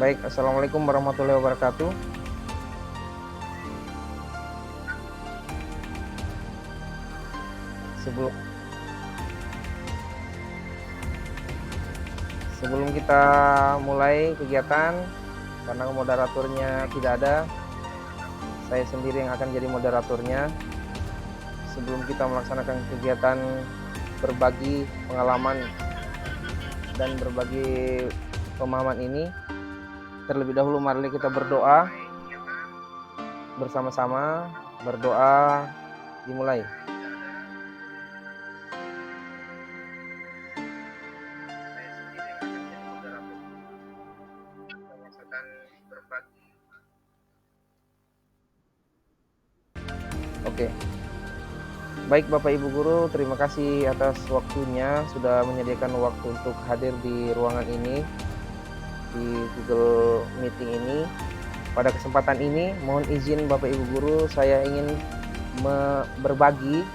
Baik, assalamualaikum warahmatullahi wabarakatuh. Sebelum sebelum kita mulai kegiatan, karena moderatornya tidak ada, saya sendiri yang akan jadi moderatornya. Sebelum kita melaksanakan kegiatan berbagi pengalaman dan berbagi pemahaman ini, terlebih dahulu mari kita berdoa bersama-sama. Berdoa dimulai. Oke. Baik Bapak Ibu Guru, terima kasih atas waktunya sudah menyediakan waktu untuk hadir di ruangan ini, di Google Meeting ini. Pada kesempatan ini, mohon izin Bapak Ibu Guru, saya ingin berbagi,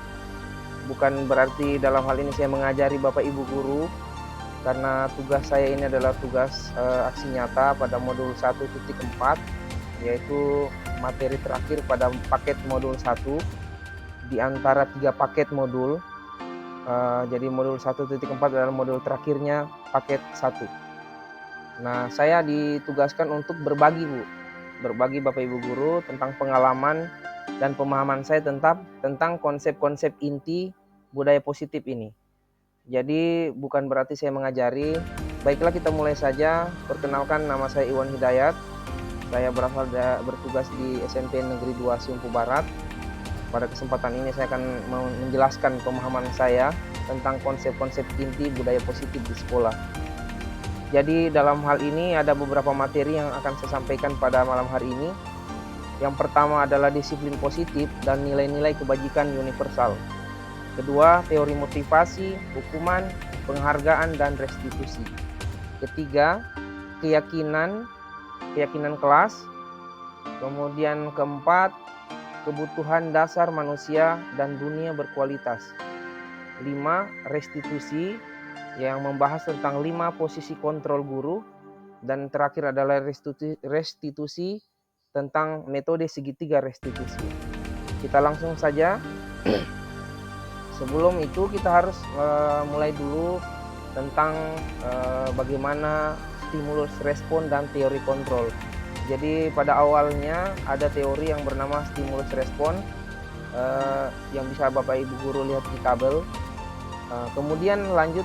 bukan berarti dalam hal ini saya mengajari Bapak Ibu Guru, karena tugas saya ini adalah tugas aksi nyata pada modul 1.4, yaitu materi terakhir pada paket modul 1 di antara 3 paket modul. Jadi modul 1.4 adalah modul terakhirnya paket 1. Nah, saya ditugaskan untuk berbagi Bapak Ibu Guru tentang pengalaman dan pemahaman saya tentang konsep-konsep inti budaya positif ini. Jadi bukan berarti saya mengajari. Baiklah, kita mulai saja. Perkenalkan, nama saya Iwan Hidayat. Saya bertugas di SMP Negeri 2 Siumpu Barat. Pada kesempatan ini saya akan menjelaskan pemahaman saya tentang konsep-konsep inti budaya positif di sekolah. Jadi dalam hal ini ada beberapa materi yang akan saya sampaikan pada malam hari ini. Yang pertama adalah disiplin positif dan nilai-nilai kebajikan universal. Kedua, teori motivasi, hukuman, penghargaan, dan restitusi. Ketiga, keyakinan kelas. Kemudian keempat, kebutuhan dasar manusia dan dunia berkualitas. 5. Restitusi, yang membahas tentang 5 posisi kontrol guru. Dan terakhir adalah restitusi tentang metode segitiga restitusi. Kita langsung saja. Sebelum itu kita harus mulai dulu tentang bagaimana stimulus respon dan teori kontrol. Jadi pada awalnya ada teori yang bernama stimulus respon yang bisa Bapak Ibu Guru lihat di tabel. Kemudian lanjut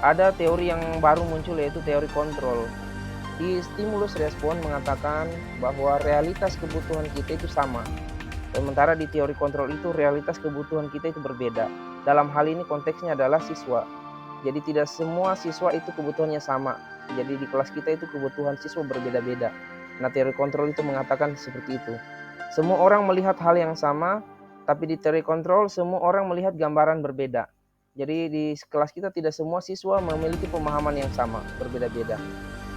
ada teori yang baru muncul, yaitu teori kontrol. Di stimulus respon mengatakan bahwa realitas kebutuhan kita itu sama. Sementara di teori kontrol itu realitas kebutuhan kita itu berbeda. Dalam hal ini konteksnya adalah siswa. Jadi tidak semua siswa itu kebutuhannya sama. Jadi di kelas kita itu kebutuhan siswa berbeda-beda. Nah, teori kontrol itu mengatakan seperti itu. Semua orang melihat hal yang sama, tapi di teori kontrol semua orang melihat gambaran berbeda. Jadi di kelas kita tidak semua siswa memiliki pemahaman yang sama, berbeda-beda.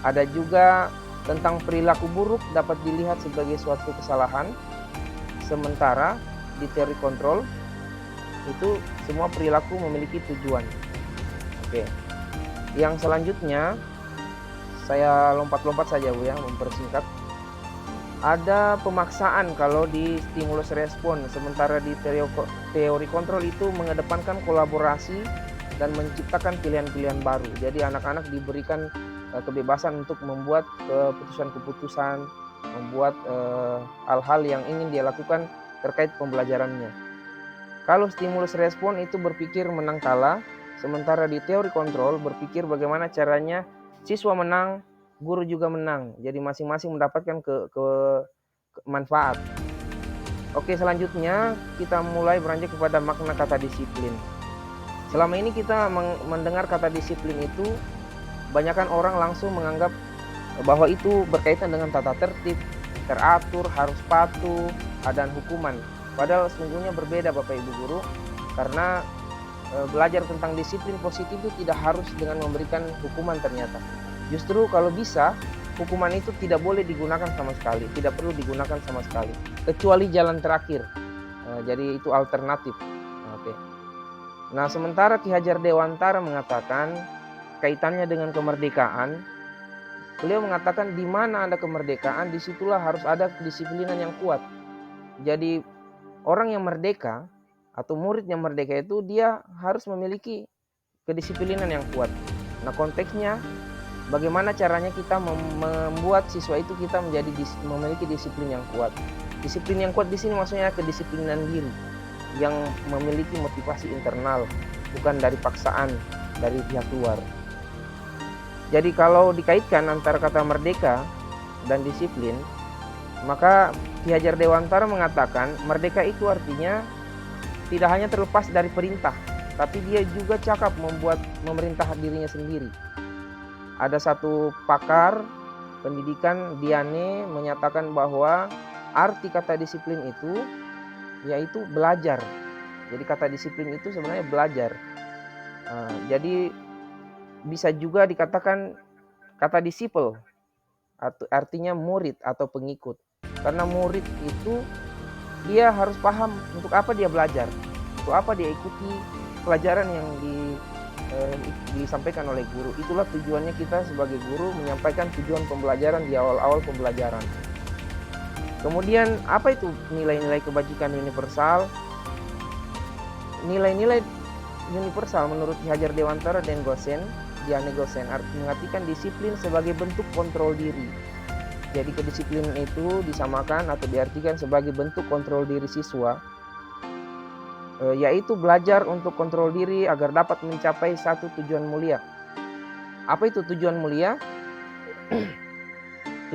Ada juga tentang perilaku buruk dapat dilihat sebagai suatu kesalahan. Sementara di teori kontrol itu semua perilaku memiliki tujuan. Oke. Yang selanjutnya saya lompat-lompat saja Bu ya, mempersingkat. Ada pemaksaan kalau di stimulus respon, sementara di teori kontrol itu mengedepankan kolaborasi dan menciptakan pilihan-pilihan baru. Jadi anak-anak diberikan kebebasan untuk membuat keputusan-keputusan, membuat hal-hal yang ingin dia lakukan terkait pembelajarannya. Kalau stimulus respon itu berpikir menang kalah, sementara di teori kontrol berpikir bagaimana caranya siswa menang, guru juga menang. Jadi masing-masing mendapatkan manfaat. Oke, selanjutnya kita mulai beranjak kepada makna kata disiplin. Selama ini kita mendengar kata disiplin itu, banyakkan orang langsung menganggap bahwa itu berkaitan dengan tata tertib, teratur, harus patuh, dan hukuman. Padahal sesungguhnya berbeda Bapak Ibu Guru, karena belajar tentang disiplin positif itu tidak harus dengan memberikan hukuman ternyata. Justru kalau bisa, hukuman itu tidak boleh digunakan sama sekali, tidak perlu digunakan sama sekali, kecuali jalan terakhir. Jadi itu alternatif. Oke. Nah, sementara Ki Hajar Dewantara mengatakan kaitannya dengan kemerdekaan, beliau mengatakan di mana ada kemerdekaan, disitulah harus ada kedisiplinan yang kuat. Jadi orang yang merdeka atau murid yang merdeka itu dia harus memiliki kedisiplinan yang kuat. Nah, konteksnya bagaimana caranya kita membuat siswa itu kita memiliki disiplin yang kuat. Disiplin yang kuat di sini maksudnya kedisiplinan diri yang memiliki motivasi internal, bukan dari paksaan dari pihak luar. Jadi kalau dikaitkan antara kata merdeka dan disiplin, maka Ki Hajar Dewantara mengatakan merdeka itu artinya tidak hanya terlepas dari perintah, tapi dia juga cakap memerintah dirinya sendiri. Ada satu pakar pendidikan Diane menyatakan bahwa arti kata disiplin itu yaitu belajar. Jadi kata disiplin itu sebenarnya belajar. Jadi bisa juga dikatakan kata disciple, artinya murid atau pengikut. Karena murid itu dia harus paham untuk apa dia belajar, untuk apa dia ikuti pelajaran yang disampaikan oleh guru. Itulah tujuannya kita sebagai guru menyampaikan tujuan pembelajaran di awal-awal pembelajaran. Kemudian apa itu nilai-nilai kebajikan universal? Nilai-nilai universal menurut Ki Hajar Dewantara dan Diane Gosen mengartikan disiplin sebagai bentuk kontrol diri. Jadi kedisiplinan itu disamakan atau diartikan sebagai bentuk kontrol diri siswa, yaitu belajar untuk kontrol diri agar dapat mencapai satu tujuan mulia. Apa itu tujuan mulia?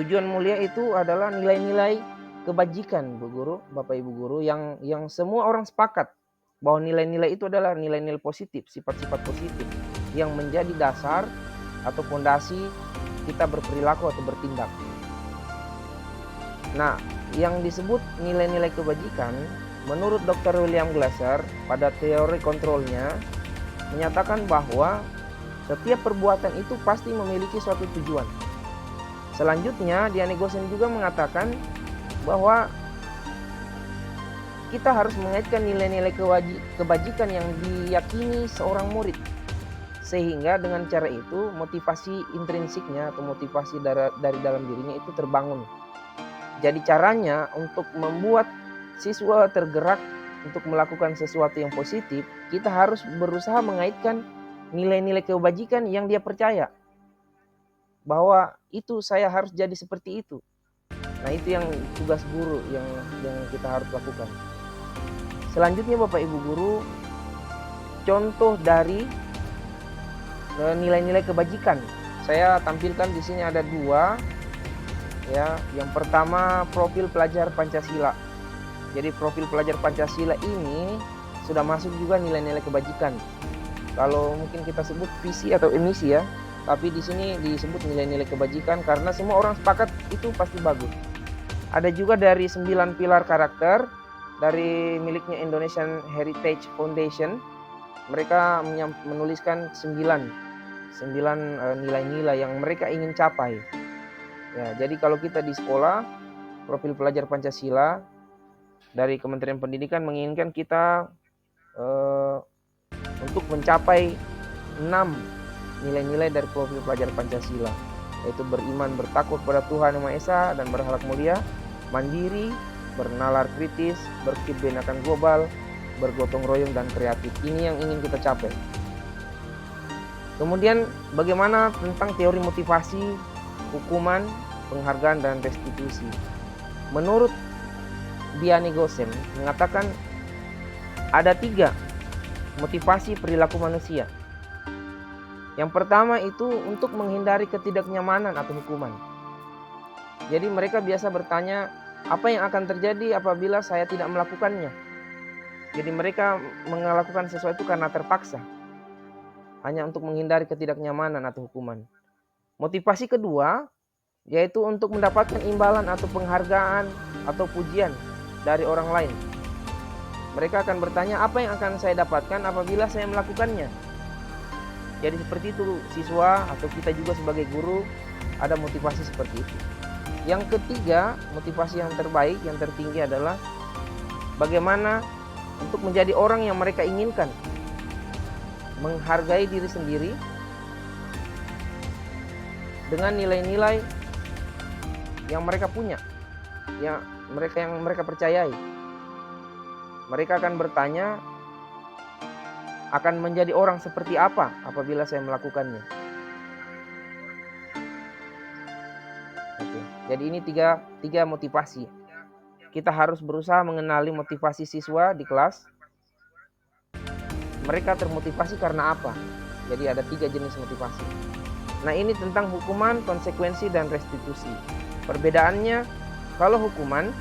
Tujuan mulia itu adalah nilai-nilai kebajikan, Bu Guru, Bapak Ibu Guru, yang semua orang sepakat bahwa nilai-nilai itu adalah nilai-nilai positif, sifat-sifat positif yang menjadi dasar atau fondasi kita berperilaku atau bertindak. Nah, yang disebut nilai-nilai kebajikan menurut Dr. William Glasser pada teori kontrolnya menyatakan bahwa setiap perbuatan itu pasti memiliki suatu tujuan. Selanjutnya, Diane Gosen juga mengatakan bahwa kita harus mengaitkan nilai-nilai kebajikan yang diyakini seorang murid. Sehingga dengan cara itu motivasi intrinsiknya atau motivasi dari dalam dirinya itu terbangun. Jadi caranya untuk membuat siswa tergerak untuk melakukan sesuatu yang positif, kita harus berusaha mengaitkan nilai-nilai kebajikan yang dia percaya. Bahwa itu saya harus jadi seperti itu. Nah, itu yang tugas guru yang kita harus lakukan. Selanjutnya Bapak Ibu Guru, contoh dari nilai-nilai kebajikan. Saya tampilkan di sini ada 2. Ya, yang pertama profil pelajar Pancasila. Jadi profil pelajar Pancasila ini sudah masuk juga nilai-nilai kebajikan. Kalau mungkin kita sebut visi atau misi ya, tapi di sini disebut nilai-nilai kebajikan karena semua orang sepakat itu pasti bagus. Ada juga dari 9 pilar karakter dari miliknya Indonesian Heritage Foundation. Mereka menuliskan 9 nilai-nilai yang mereka ingin capai. Ya, jadi kalau kita di sekolah, profil pelajar Pancasila dari Kementerian Pendidikan menginginkan kita untuk mencapai 6 nilai-nilai dari profil pelajar Pancasila, yaitu beriman bertakwa kepada Tuhan Yang Maha Esa dan berakhlak mulia, mandiri, bernalar kritis, berkebinekaan global, bergotong royong dan kreatif. Ini yang ingin kita capai. Kemudian bagaimana tentang teori motivasi, hukuman, penghargaan dan restitusi? Menurut Diane Gosen mengatakan ada 3 motivasi perilaku manusia. Yang pertama itu untuk menghindari ketidaknyamanan atau hukuman. Jadi mereka biasa bertanya, apa yang akan terjadi apabila saya tidak melakukannya? Jadi mereka melakukan sesuatu karena terpaksa, hanya untuk menghindari ketidaknyamanan atau hukuman. Motivasi kedua yaitu untuk mendapatkan imbalan atau penghargaan atau pujian dari orang lain. Mereka akan bertanya, apa yang akan saya dapatkan apabila saya melakukannya? Jadi seperti itu siswa atau kita juga sebagai guru ada motivasi seperti itu. Yang ketiga, motivasi yang terbaik, yang tertinggi adalah bagaimana untuk menjadi orang yang mereka inginkan. Menghargai diri sendiri dengan nilai-nilai yang mereka punya, yang mereka percayai. Mereka akan bertanya, akan menjadi orang seperti apa apabila saya melakukannya. Oke, jadi ini tiga motivasi. Kita harus berusaha mengenali motivasi siswa di kelas. Mereka termotivasi karena apa? Jadi ada 3 jenis motivasi. Nah, ini tentang hukuman, konsekuensi, dan restitusi. Perbedaannya, kalau hukuman,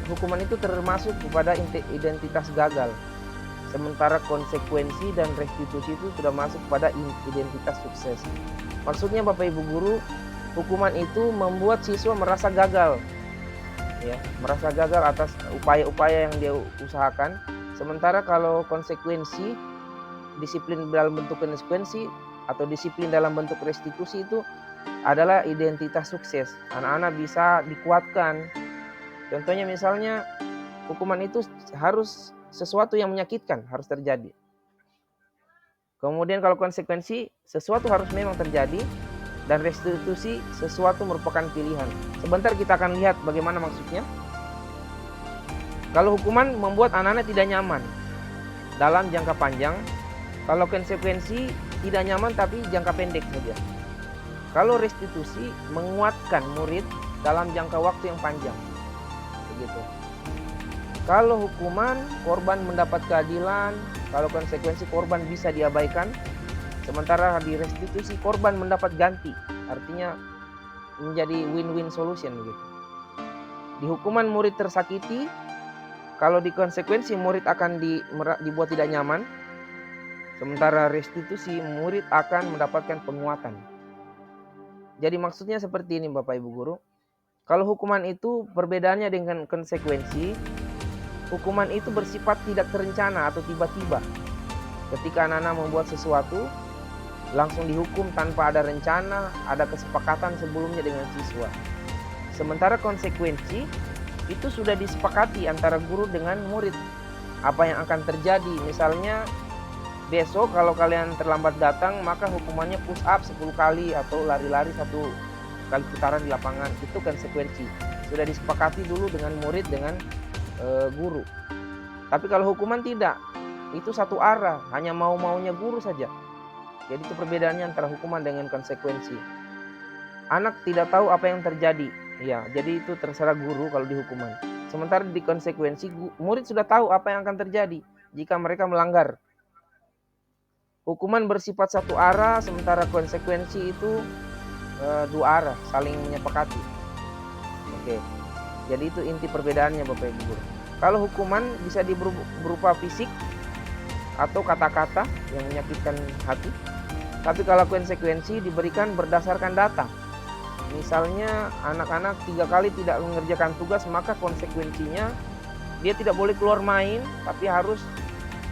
hukuman itu termasuk kepada identitas gagal. Sementara konsekuensi dan restitusi itu sudah masuk pada identitas sukses. Maksudnya Bapak Ibu Guru, hukuman itu membuat siswa merasa gagal. Ya, merasa gagal atas upaya-upaya yang dia usahakan. Sementara kalau konsekuensi, disiplin dalam bentuk konsekuensi atau disiplin dalam bentuk restitusi itu adalah identitas sukses. Anak-anak bisa dikuatkan. Contohnya misalnya hukuman itu harus sesuatu yang menyakitkan harus terjadi. Kemudian kalau konsekuensi sesuatu harus memang terjadi, dan restitusi sesuatu merupakan pilihan. Sebentar kita akan lihat bagaimana maksudnya. Kalau hukuman membuat anak-anak tidak nyaman dalam jangka panjang, kalau konsekuensi tidak nyaman tapi jangka pendek saja. Kalau restitusi menguatkan murid dalam jangka waktu yang panjang. Begitu. Kalau hukuman, korban mendapat keadilan, kalau konsekuensi korban bisa diabaikan. Sementara di restitusi korban mendapat ganti, artinya menjadi win-win solution gitu. Di hukuman murid tersakiti, kalau di konsekuensi murid akan dibuat tidak nyaman. Sementara restitusi murid akan mendapatkan penguatan. Jadi maksudnya seperti ini Bapak Ibu Guru. Kalau hukuman itu perbedaannya dengan konsekuensi, hukuman itu bersifat tidak terencana atau tiba-tiba. Ketika anak-anak membuat sesuatu, langsung dihukum tanpa ada rencana, ada kesepakatan sebelumnya dengan siswa. Sementara konsekuensi itu sudah disepakati antara guru dengan murid. Apa yang akan terjadi, misalnya besok kalau kalian terlambat datang, maka hukumannya push up 10 kali atau lari-lari 1 kali putaran di lapangan. Itu konsekuensi. Sudah disepakati dulu dengan murid, dengan guru. Tapi kalau hukuman tidak, itu satu arah, hanya mau-maunya guru saja. Jadi itu perbedaannya antara hukuman dengan konsekuensi. Anak tidak tahu apa yang terjadi. Ya, jadi itu terserah guru kalau di hukuman. Sementara di konsekuensi, murid sudah tahu apa yang akan terjadi jika mereka melanggar. Hukuman bersifat satu arah, sementara konsekuensi itu 2 arah, saling menyepakati. Oke. Jadi itu inti perbedaannya Bapak Ibu Guru. Kalau hukuman bisa berupa fisik atau kata-kata yang menyakitkan hati. Tapi kalau konsekuensi diberikan berdasarkan data. Misalnya anak-anak 3 kali tidak mengerjakan tugas, maka konsekuensinya dia tidak boleh keluar main, tapi harus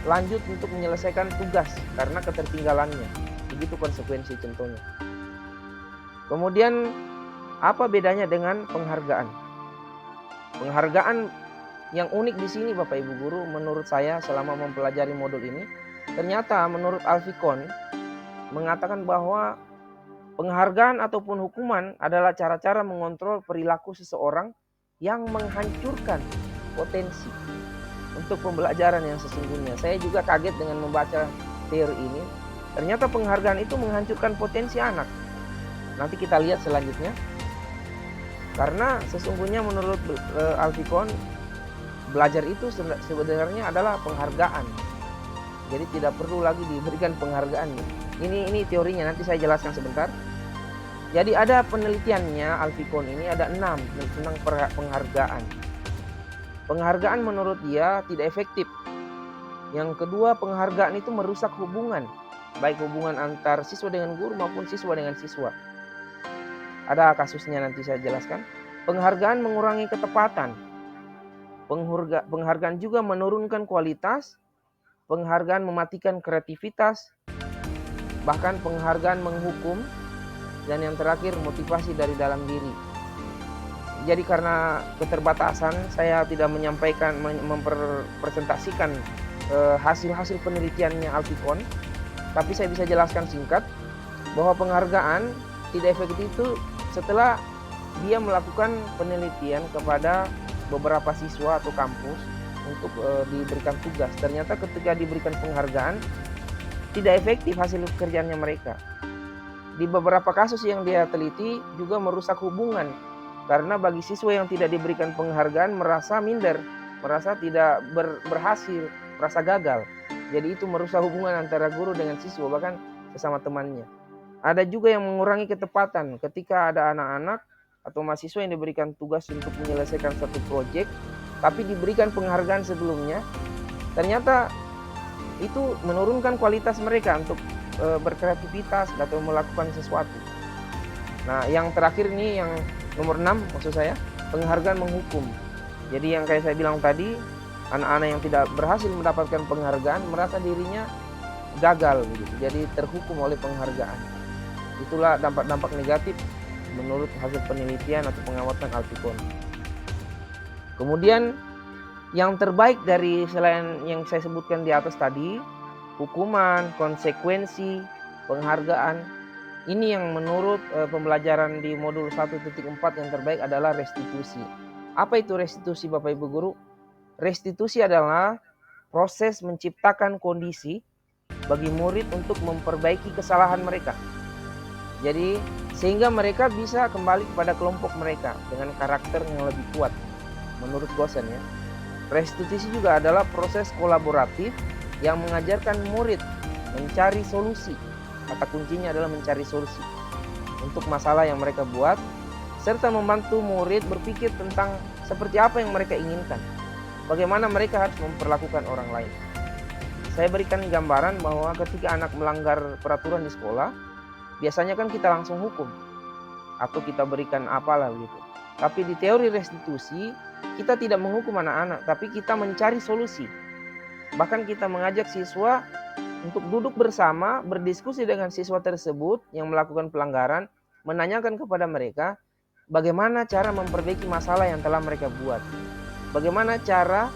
lanjut untuk menyelesaikan tugas karena ketertinggalannya. Begitu konsekuensi contohnya. Kemudian apa bedanya dengan penghargaan? Penghargaan yang unik di sini Bapak Ibu Guru menurut saya selama mempelajari modul ini, ternyata menurut Alfikon mengatakan bahwa penghargaan ataupun hukuman adalah cara-cara mengontrol perilaku seseorang yang menghancurkan potensi untuk pembelajaran yang sesungguhnya. Saya juga kaget dengan membaca teori ini. Ternyata penghargaan itu menghancurkan potensi anak. Nanti kita lihat selanjutnya. Karena sesungguhnya menurut Alfikon, belajar itu sebenarnya adalah penghargaan. Jadi tidak perlu lagi diberikan penghargaan. Ini teorinya, nanti saya jelaskan sebentar. Jadi ada penelitiannya Alfikon ini ada 6 tentang penghargaan. Penghargaan menurut dia tidak efektif. Yang kedua, penghargaan itu merusak hubungan, baik hubungan antar siswa dengan guru maupun siswa dengan siswa. Ada kasusnya nanti saya jelaskan. Penghargaan mengurangi ketepatan. Penghargaan juga menurunkan kualitas. Penghargaan mematikan kreativitas. Bahkan penghargaan menghukum. Dan yang terakhir, motivasi dari dalam diri. Jadi karena keterbatasan, saya tidak mempresentasikan hasil-hasil penelitiannya Alfikon. tapi saya bisa jelaskan singkat bahwa penghargaan tidak efektif itu setelah dia melakukan penelitian kepada beberapa siswa atau kampus untuk diberikan tugas. Ternyata ketika diberikan penghargaan tidak efektif hasil pekerjaannya mereka. Di beberapa kasus yang dia teliti juga merusak hubungan, karena bagi siswa yang tidak diberikan penghargaan merasa minder, merasa tidak berhasil, merasa gagal. Jadi itu merusak hubungan antara guru dengan siswa, bahkan sesama temannya. Ada juga yang mengurangi ketepatan ketika ada anak-anak atau mahasiswa yang diberikan tugas untuk menyelesaikan satu proyek, tapi diberikan penghargaan sebelumnya, ternyata itu menurunkan kualitas mereka untuk berkreativitas atau melakukan sesuatu. Nah, yang terakhir ini yang nomor 6 maksud saya, penghargaan menghukum. Jadi yang kayak saya bilang tadi, anak-anak yang tidak berhasil mendapatkan penghargaan merasa dirinya gagal begitu. Jadi terhukum oleh penghargaan. Itulah dampak-dampak negatif menurut hasil penelitian atau pengamatan Alticon. Kemudian yang terbaik dari selain yang saya sebutkan di atas tadi, hukuman, konsekuensi, penghargaan, ini yang menurut pembelajaran di modul 1.4 yang terbaik adalah restitusi. Apa itu restitusi Bapak Ibu Guru? Restitusi adalah proses menciptakan kondisi bagi murid untuk memperbaiki kesalahan mereka. Jadi sehingga mereka bisa kembali kepada kelompok mereka dengan karakter yang lebih kuat menurut dosen ya. Restitusi juga adalah proses kolaboratif yang mengajarkan murid mencari solusi. Kata kuncinya adalah mencari solusi untuk masalah yang mereka buat, serta membantu murid berpikir tentang seperti apa yang mereka inginkan, bagaimana mereka harus memperlakukan orang lain. Saya berikan gambaran bahwa ketika anak melanggar peraturan di sekolah, biasanya kan kita langsung hukum atau kita berikan apalah gitu. Tapi di teori restitusi, kita tidak menghukum anak-anak, tapi kita mencari solusi. Bahkan kita mengajak siswa untuk duduk bersama, berdiskusi dengan siswa tersebut yang melakukan pelanggaran, menanyakan kepada mereka bagaimana cara memperbaiki masalah yang telah mereka buat. Bagaimana cara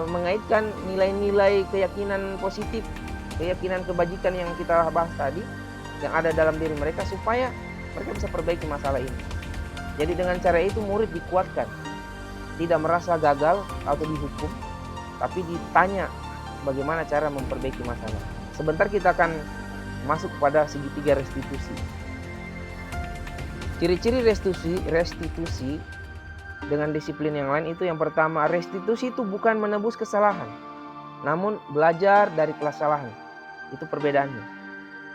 mengaitkan nilai-nilai keyakinan positif, keyakinan kebajikan yang kita bahas tadi, yang ada dalam diri mereka supaya mereka bisa perbaiki masalah ini. Jadi dengan cara itu murid dikuatkan, tidak merasa gagal atau dihukum, tapi ditanya bagaimana cara memperbaiki masalah. Sebentar kita akan masuk pada segitiga restitusi. Ciri-ciri restitusi dengan disiplin yang lain itu yang pertama, restitusi itu bukan menebus kesalahan, namun belajar dari kesalahan. Itu perbedaannya.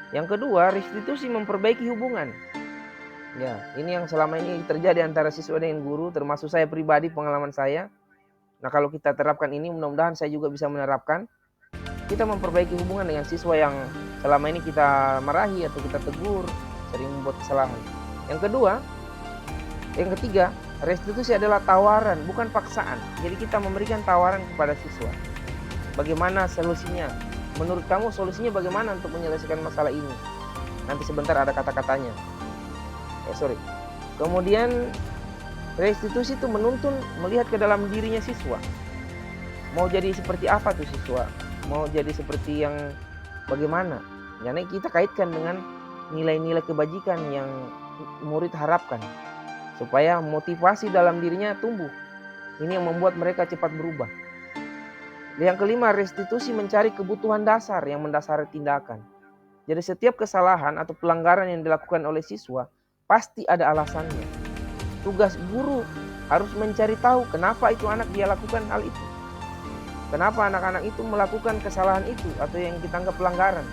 Yang kedua, restitusi memperbaiki hubungan. Ya, ini yang selama ini terjadi antara siswa dengan guru, termasuk saya pribadi, pengalaman saya. Nah, kalau kita terapkan ini, mudah-mudahan saya juga bisa menerapkan. Kita memperbaiki hubungan dengan siswa yang selama ini kita marahi atau kita tegur, sering membuat kesalahan. Yang ketiga, restitusi adalah tawaran, bukan paksaan. Jadi kita memberikan tawaran kepada siswa. Bagaimana solusinya? Menurut kamu solusinya bagaimana untuk menyelesaikan masalah ini? Nanti sebentar ada kata-katanya. Kemudian restitusi itu menuntun melihat ke dalam dirinya siswa. Mau jadi seperti apa tuh siswa? Mau jadi seperti yang bagaimana? Karena kita kaitkan dengan nilai-nilai kebajikan yang murid harapkan, supaya motivasi dalam dirinya tumbuh. Ini yang membuat mereka cepat berubah. Yang kelima, restitusi mencari kebutuhan dasar yang mendasari tindakan. Jadi setiap kesalahan atau pelanggaran yang dilakukan oleh siswa pasti ada alasannya. Tugas guru harus mencari tahu kenapa itu anak dia lakukan hal itu. Kenapa anak-anak itu melakukan kesalahan itu atau yang kita anggap pelanggaran.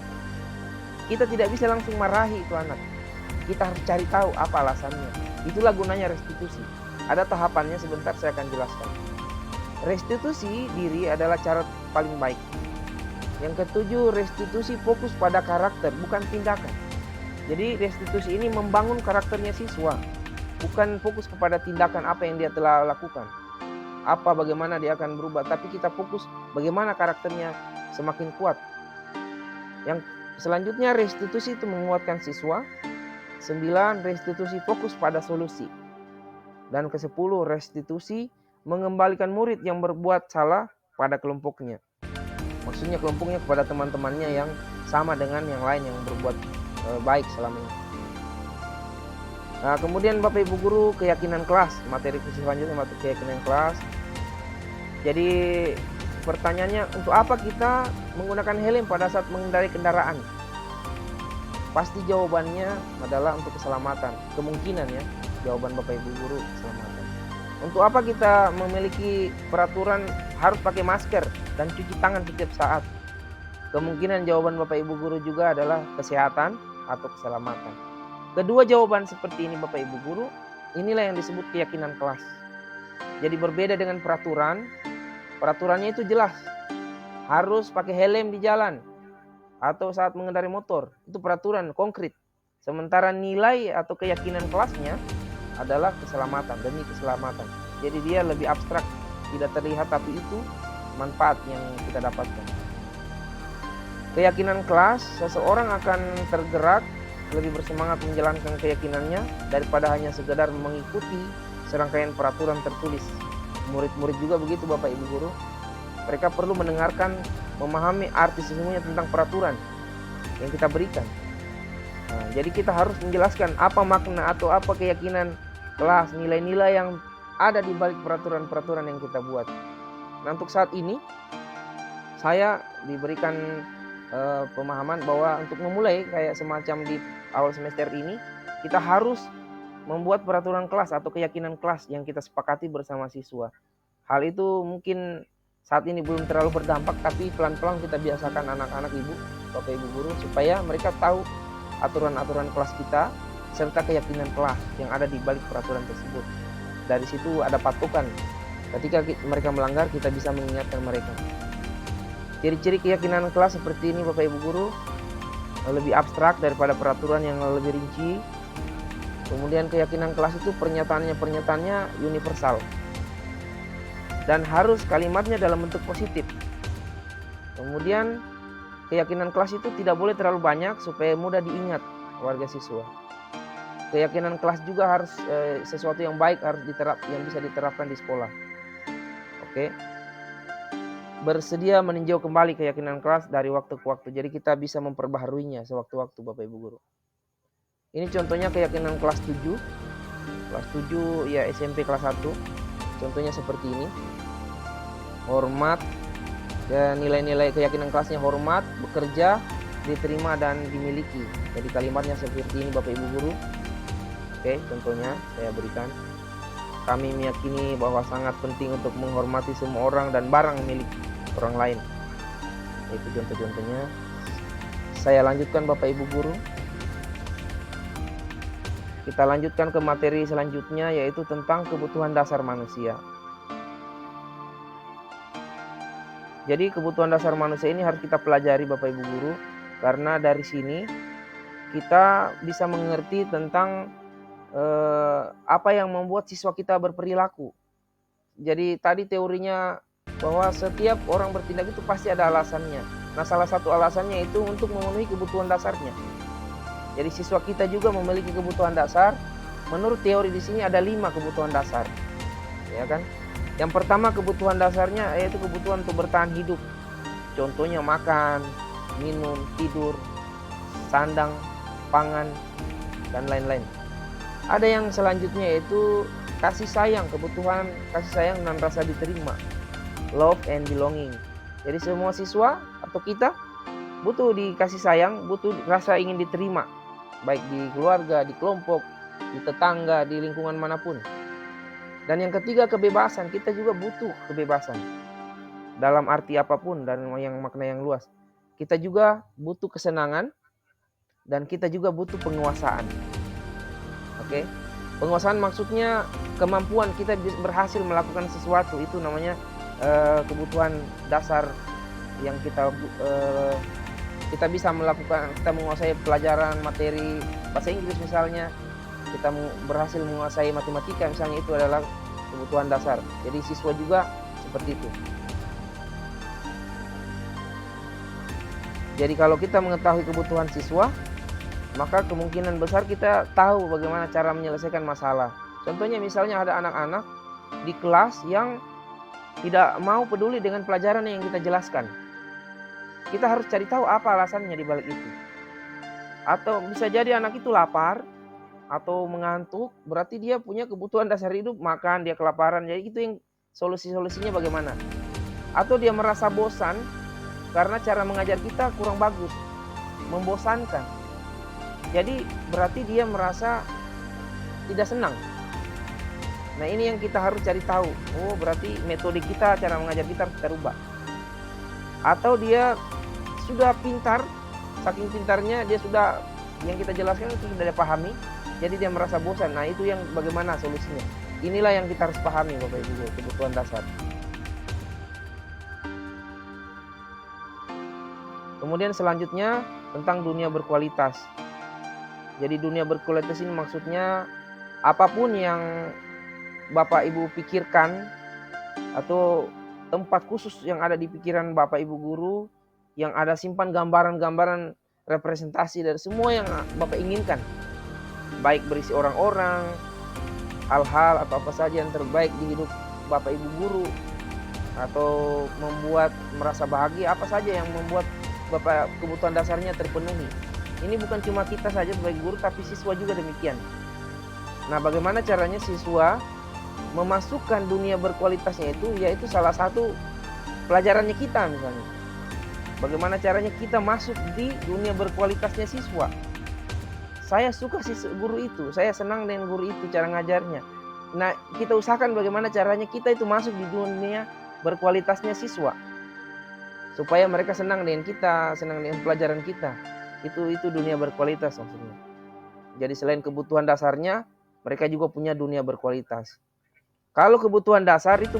Kita tidak bisa langsung marahi itu anak. Kita harus cari tahu apa alasannya. Itulah gunanya restitusi. Ada tahapannya, sebentar saya akan jelaskan. Restitusi diri adalah cara paling baik. Yang ketujuh, restitusi fokus pada karakter, bukan tindakan. Jadi restitusi ini membangun karakternya siswa, bukan fokus kepada tindakan apa yang dia telah lakukan, bagaimana dia akan berubah, tapi kita fokus bagaimana karakternya semakin kuat. Yang selanjutnya, restitusi itu menguatkan siswa. 9, restitusi fokus pada solusi. Dan ke-10, restitusi mengembalikan murid yang berbuat salah pada kelompoknya. Maksudnya kelompoknya kepada teman-temannya yang sama dengan yang lain yang berbuat baik selama ini. Nah, kemudian Bapak Ibu Guru, keyakinan kelas, materi khusus selanjutnya materi keyakinan kelas. Jadi pertanyaannya, untuk apa kita menggunakan helm pada saat mengendarai kendaraan? Pasti jawabannya adalah untuk keselamatan. Kemungkinan ya, jawaban Bapak Ibu Guru keselamatan. Untuk apa kita memiliki peraturan harus pakai masker dan cuci tangan setiap saat? Kemungkinan jawaban Bapak Ibu Guru juga adalah kesehatan atau keselamatan. Kedua jawaban seperti ini Bapak Ibu Guru, inilah yang disebut keyakinan kelas. Jadi berbeda dengan peraturan, peraturannya itu jelas, harus pakai helm di jalan atau saat mengendarai motor, itu peraturan konkret. Sementara nilai atau keyakinan kelasnya adalah keselamatan, demi keselamatan. Jadi dia lebih abstrak, tidak terlihat, tapi itu manfaat yang kita dapatkan. Keyakinan kelas, seseorang akan tergerak, lebih bersemangat menjalankan keyakinannya daripada hanya sekedar mengikuti serangkaian peraturan tertulis. Murid-murid juga begitu Bapak Ibu Guru. Mereka perlu mendengarkan, memahami arti sesungguhnya tentang peraturan yang kita berikan. Nah, jadi kita harus menjelaskan apa makna atau apa keyakinan kelas, nilai-nilai yang ada di balik peraturan-peraturan yang kita buat. Nah, untuk saat ini saya diberikan pemahaman bahwa untuk memulai kayak semacam di awal semester ini, kita harus membuat peraturan kelas atau keyakinan kelas yang kita sepakati bersama siswa. Hal itu mungkin saat ini belum terlalu berdampak, tapi pelan-pelan kita biasakan anak-anak ibu, Bapak Ibu Guru, supaya mereka tahu aturan-aturan kelas kita serta keyakinan kelas yang ada di balik peraturan tersebut. Dari situ ada patokan. Ketika mereka melanggar, kita bisa mengingatkan mereka. Ciri-ciri keyakinan kelas seperti ini Bapak Ibu Guru, lebih abstrak daripada peraturan yang lebih rinci. Kemudian keyakinan kelas itu pernyataannya universal. Dan harus kalimatnya dalam bentuk positif. Kemudian keyakinan kelas itu tidak boleh terlalu banyak supaya mudah diingat warga siswa. Keyakinan kelas juga harus sesuatu yang baik, harus yang bisa diterapkan di sekolah. Oke. Bersedia meninjau kembali keyakinan kelas dari waktu ke waktu. Jadi kita bisa memperbaharuinya sewaktu-waktu Bapak Ibu Guru. Ini contohnya keyakinan kelas 7. Kelas 7 ya SMP kelas 1. Contohnya seperti ini. Hormat, ya, nilai-nilai keyakinan kelasnya hormat, bekerja, diterima dan dimiliki. Jadi kalimatnya seperti ini Bapak Ibu Guru. Oke, contohnya saya berikan. Kami meyakini bahwa sangat penting untuk menghormati semua orang dan barang milik orang lain. Itu contoh-contohnya. Saya lanjutkan Bapak Ibu Guru. Kita lanjutkan ke materi selanjutnya, yaitu tentang kebutuhan dasar manusia. Jadi kebutuhan dasar manusia ini harus kita pelajari Bapak Ibu Guru, karena dari sini kita bisa mengerti tentang apa yang membuat siswa kita berperilaku. Jadi tadi teorinya bahwa setiap orang bertindak itu pasti ada alasannya. Nah, salah satu alasannya itu untuk memenuhi kebutuhan dasarnya. Jadi siswa kita juga memiliki kebutuhan dasar. Menurut teori di sini ada 5 kebutuhan dasar. Ya kan? Yang pertama kebutuhan dasarnya yaitu kebutuhan untuk bertahan hidup. Contohnya makan, minum, tidur, sandang, pangan, dan lain-lain. Ada yang selanjutnya yaitu kasih sayang, kebutuhan kasih sayang dan rasa diterima, love and belonging. Jadi semua siswa atau kita butuh dikasih sayang, butuh rasa ingin diterima, baik di keluarga, di kelompok, di tetangga, di lingkungan manapun. Dan yang ketiga kebebasan, kita juga butuh kebebasan dalam arti apapun dan yang makna yang luas. Kita juga butuh kesenangan dan kita juga butuh penguasaan. Oke, penguasaan maksudnya kemampuan kita berhasil melakukan sesuatu, itu namanya kebutuhan dasar yang kita bisa melakukan. Kita menguasai pelajaran materi bahasa Inggris misalnya, kita berhasil menguasai matematika misalnya, itu adalah kebutuhan dasar. Jadi siswa juga seperti itu. Jadi kalau kita mengetahui kebutuhan siswa, maka kemungkinan besar kita tahu bagaimana cara menyelesaikan masalah. Contohnya misalnya ada anak-anak di kelas yang tidak mau peduli dengan pelajaran yang kita jelaskan. kita harus cari tahu apa alasannya di balik itu. Atau bisa jadi anak itu lapar atau mengantuk, berarti dia punya kebutuhan dasar hidup, makan, dia kelaparan. Jadi itu yang solusi-solusinya bagaimana. Atau dia merasa bosan karena cara mengajar kita kurang bagus, membosankan. Jadi berarti dia merasa tidak senang. Nah ini yang kita harus cari tahu. Oh berarti metode kita, cara mengajar kita harus kita rubah. Atau dia sudah pintar, saking pintarnya dia sudah, yang kita jelaskan itu sudah dia pahami, jadi dia merasa bosan. Nah itu yang bagaimana solusinya. Inilah yang kita harus pahami Bapak Ibu, kebutuhan dasar. Kemudian selanjutnya tentang dunia berkualitas. Jadi dunia berkualitas ini maksudnya apapun yang Bapak Ibu pikirkan atau tempat khusus yang ada di pikiran Bapak Ibu guru, yang ada simpan gambaran-gambaran representasi dari semua yang Bapak inginkan, baik berisi orang-orang, hal-hal atau apa saja yang terbaik di hidup Bapak Ibu guru, atau membuat merasa bahagia, apa saja yang membuat Bapak kebutuhan dasarnya terpenuhi. Ini bukan cuma kita saja sebagai guru, tapi siswa juga demikian. Nah bagaimana caranya siswa memasukkan dunia berkualitasnya itu, yaitu salah satu pelajarannya kita misalnya. Bagaimana caranya kita masuk di dunia berkualitasnya siswa. Saya suka guru itu, saya senang dengan guru itu, cara ngajarnya. Nah kita usahakan bagaimana caranya kita itu masuk di dunia berkualitasnya siswa, supaya mereka senang dengan kita, senang dengan pelajaran kita. Itu dunia berkualitas maksudnya. Jadi selain kebutuhan dasarnya, mereka juga punya dunia berkualitas. Kalau kebutuhan dasar itu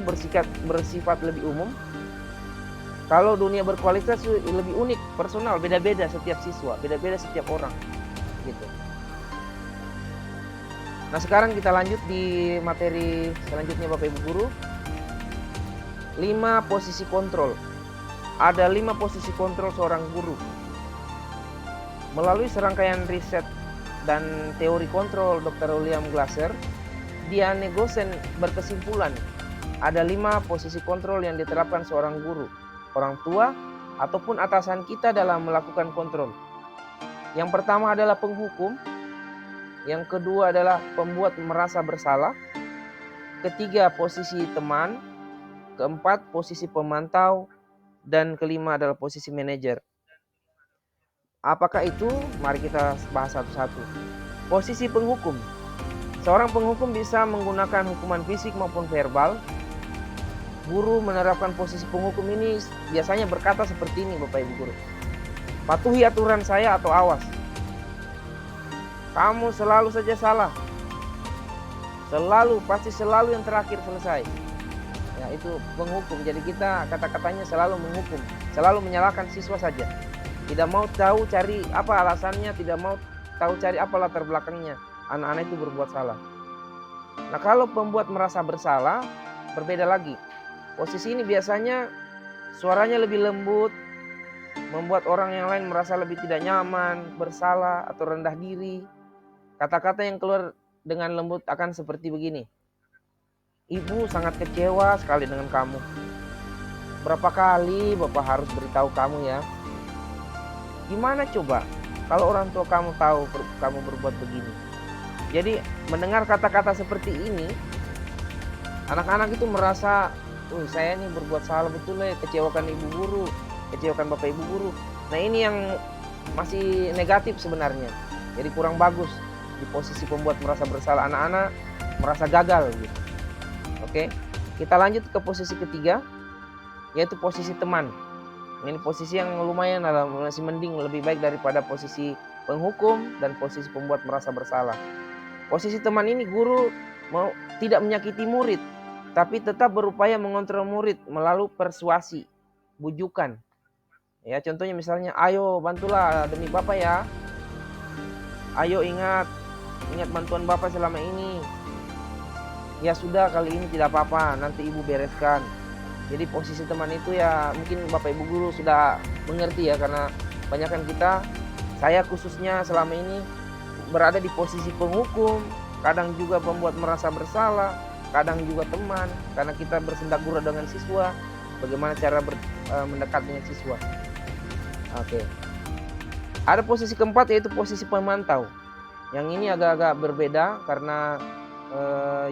bersifat lebih umum, kalau dunia berkualitas itu lebih unik, personal, beda-beda setiap siswa, beda-beda setiap orang, gitu. Nah sekarang kita lanjut di materi selanjutnya Bapak Ibu Guru. 5 posisi kontrol. Ada 5 posisi kontrol seorang guru. Melalui serangkaian riset dan teori kontrol Dr. William Glasser, Diane Gosen berkesimpulan ada 5 posisi kontrol yang diterapkan seorang guru, orang tua, ataupun atasan kita dalam melakukan kontrol. Yang pertama adalah penghukum, yang kedua adalah pembuat merasa bersalah, ketiga posisi teman, keempat posisi pemantau, dan kelima adalah posisi manajer. Apakah itu? Mari kita bahas satu-satu. Posisi penghukum. Seorang penghukum bisa menggunakan hukuman fisik maupun verbal. Guru menerapkan posisi penghukum ini biasanya berkata seperti ini Bapak Ibu Guru. Patuhi aturan saya atau awas. Kamu selalu saja salah. Pasti selalu yang terakhir selesai. Ya itu penghukum. Jadi kita kata-katanya selalu menghukum, selalu menyalahkan siswa saja. Tidak mau tahu cari apa alasannya, tidak mau tahu cari apa latar belakangnya. Anak-anak itu berbuat salah. Nah kalau pembuat merasa bersalah, berbeda lagi. Posisi ini biasanya suaranya lebih lembut, membuat orang yang lain merasa lebih tidak nyaman, bersalah atau rendah diri. Kata-kata yang keluar dengan lembut akan seperti begini. Ibu sangat kecewa sekali dengan kamu. Berapa kali Bapak harus beritahu kamu ya? Gimana coba kalau orang tua kamu tahu kamu berbuat begini? Jadi mendengar kata-kata seperti ini, anak-anak itu merasa, saya ini berbuat salah betul ya, kecewakan ibu guru, kecewakan Bapak Ibu guru. Nah ini yang masih negatif sebenarnya. Jadi kurang bagus di posisi pembuat merasa bersalah, anak-anak merasa gagal gitu. Oke, kita lanjut ke posisi ketiga, yaitu posisi teman. Ini posisi yang lumayan, masih mending, lebih baik daripada posisi penghukum dan posisi pembuat merasa bersalah. Posisi teman ini guru tidak menyakiti murid, tapi tetap berupaya mengontrol murid melalui persuasi, bujukan. Ya contohnya misalnya, ayo bantulah demi Bapak ya. Ayo ingat bantuan Bapak selama ini. Ya sudah kali ini tidak apa-apa, nanti ibu bereskan. Jadi posisi teman itu ya mungkin Bapak Ibu guru sudah mengerti ya, karena banyakkan kita, saya khususnya selama ini berada di posisi penghukum, kadang juga membuat merasa bersalah, kadang juga teman, karena kita bersendagura dengan siswa, bagaimana cara mendekat dengan siswa. Oke. Ada posisi keempat yaitu posisi pemantau. Yang ini agak-agak berbeda karena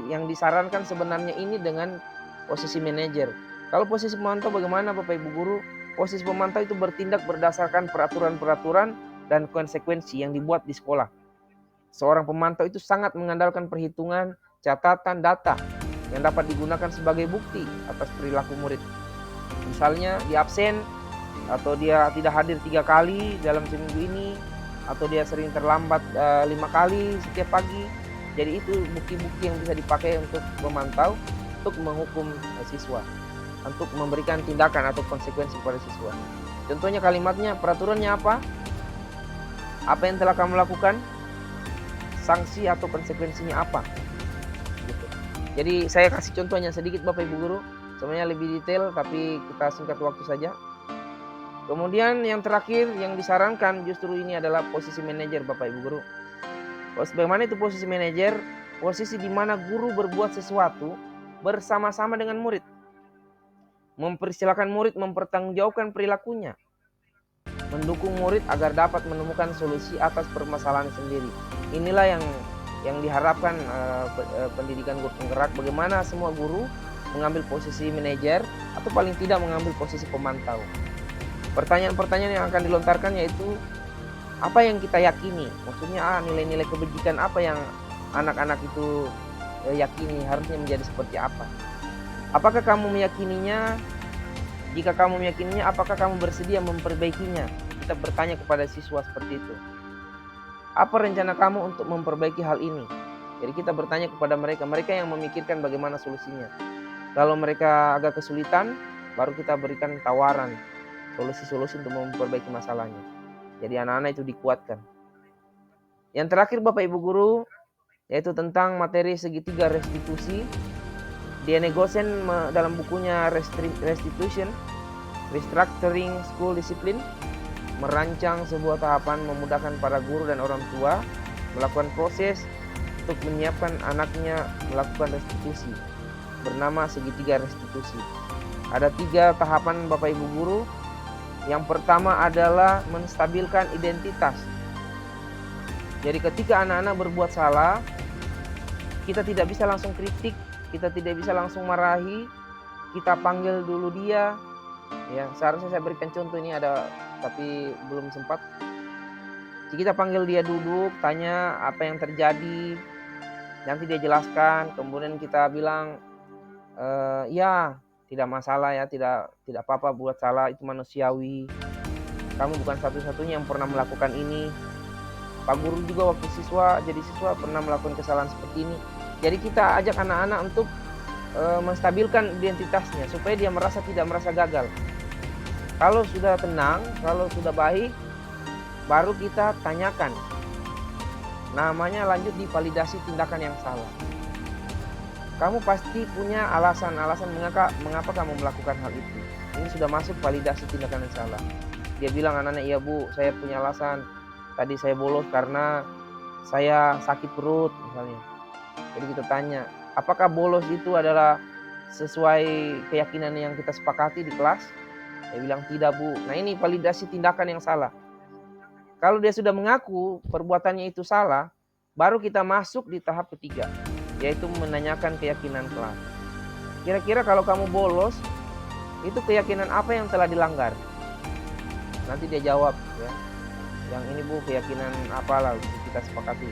yang disarankan sebenarnya ini dengan posisi manajer. Kalau posisi pemantau bagaimana Bapak Ibu Guru? Posisi pemantau itu bertindak berdasarkan peraturan-peraturan dan konsekuensi yang dibuat di sekolah. Seorang pemantau itu sangat mengandalkan perhitungan, catatan, data yang dapat digunakan sebagai bukti atas perilaku murid. Misalnya dia absen, atau dia tidak hadir 3 kali dalam seminggu ini, atau dia sering terlambat 5 kali setiap pagi. Jadi itu bukti-bukti yang bisa dipakai untuk memantau, untuk menghukum siswa, untuk memberikan tindakan atau konsekuensi kepada siswa. Contohnya kalimatnya, peraturannya apa? Apa yang telah kamu lakukan? Sanksi atau konsekuensinya apa? Gitu. Jadi saya kasih contohnya sedikit Bapak Ibu Guru, sebenarnya lebih detail tapi kita singkat waktu saja. Kemudian yang terakhir yang disarankan justru ini adalah posisi manajer Bapak Ibu Guru. Bagaimana itu posisi manajer? Posisi di mana guru berbuat sesuatu bersama-sama dengan murid. Mempersilahkan murid mempertanggungjawabkan perilakunya. Mendukung murid agar dapat menemukan solusi atas permasalahan sendiri. Inilah yang diharapkan pendidikan guru penggerak, bagaimana semua guru mengambil posisi manajer atau paling tidak mengambil posisi pemantau. Pertanyaan-pertanyaan yang akan dilontarkan yaitu apa yang kita yakini, maksudnya nilai-nilai kebajikan apa yang anak-anak itu yakini harusnya menjadi seperti apa. Apakah kamu meyakininya? Jika kamu meyakininya, apakah kamu bersedia memperbaikinya? Kita bertanya kepada siswa seperti itu. Apa rencana kamu untuk memperbaiki hal ini? Jadi kita bertanya kepada mereka, mereka yang memikirkan bagaimana solusinya. Kalau mereka agak kesulitan, baru kita berikan tawaran, solusi-solusi untuk memperbaiki masalahnya. Jadi anak-anak itu dikuatkan. Yang terakhir Bapak Ibu Guru, yaitu tentang materi segitiga restitusi. Diane Gosen dalam bukunya Restitution, Restructuring School Discipline, merancang sebuah tahapan memudahkan para guru dan orang tua melakukan proses untuk menyiapkan anaknya melakukan restitusi, bernama segitiga restitusi. Ada 3 tahapan Bapak Ibu Guru. Yang pertama adalah menstabilkan identitas. Jadi ketika anak-anak berbuat salah, kita tidak bisa langsung kritik, kita tidak bisa langsung marahi, kita panggil dulu dia. Ya, seharusnya saya berikan contoh ini ada tapi belum sempat. Jadi kita panggil dia duduk, tanya apa yang terjadi, nanti dia jelaskan, kemudian kita bilang ya tidak masalah ya, tidak apa-apa buat salah, itu manusiawi. Kamu bukan satu-satunya yang pernah melakukan ini. Pak Guru juga waktu jadi siswa pernah melakukan kesalahan seperti ini. Jadi kita ajak anak-anak untuk menstabilkan identitasnya supaya dia tidak merasa gagal. Kalau sudah tenang, kalau sudah baik, baru kita tanyakan. Namanya lanjut di validasi tindakan yang salah. Kamu pasti punya alasan mengapa kamu melakukan hal itu. Ini sudah masuk validasi tindakan yang salah. Dia bilang, anak-anak, iya Bu, saya punya alasan. Tadi saya bolos karena saya sakit perut misalnya. Jadi kita tanya, apakah bolos itu adalah sesuai keyakinan yang kita sepakati di kelas? Dia bilang tidak Bu. Nah ini validasi tindakan yang salah. Kalau dia sudah mengaku perbuatannya itu salah, baru kita masuk di tahap ketiga, yaitu menanyakan keyakinan kelas. Kira-kira kalau kamu bolos, itu keyakinan apa yang telah dilanggar? Nanti dia jawab ya, yang ini Bu keyakinan apalah kita sepakati.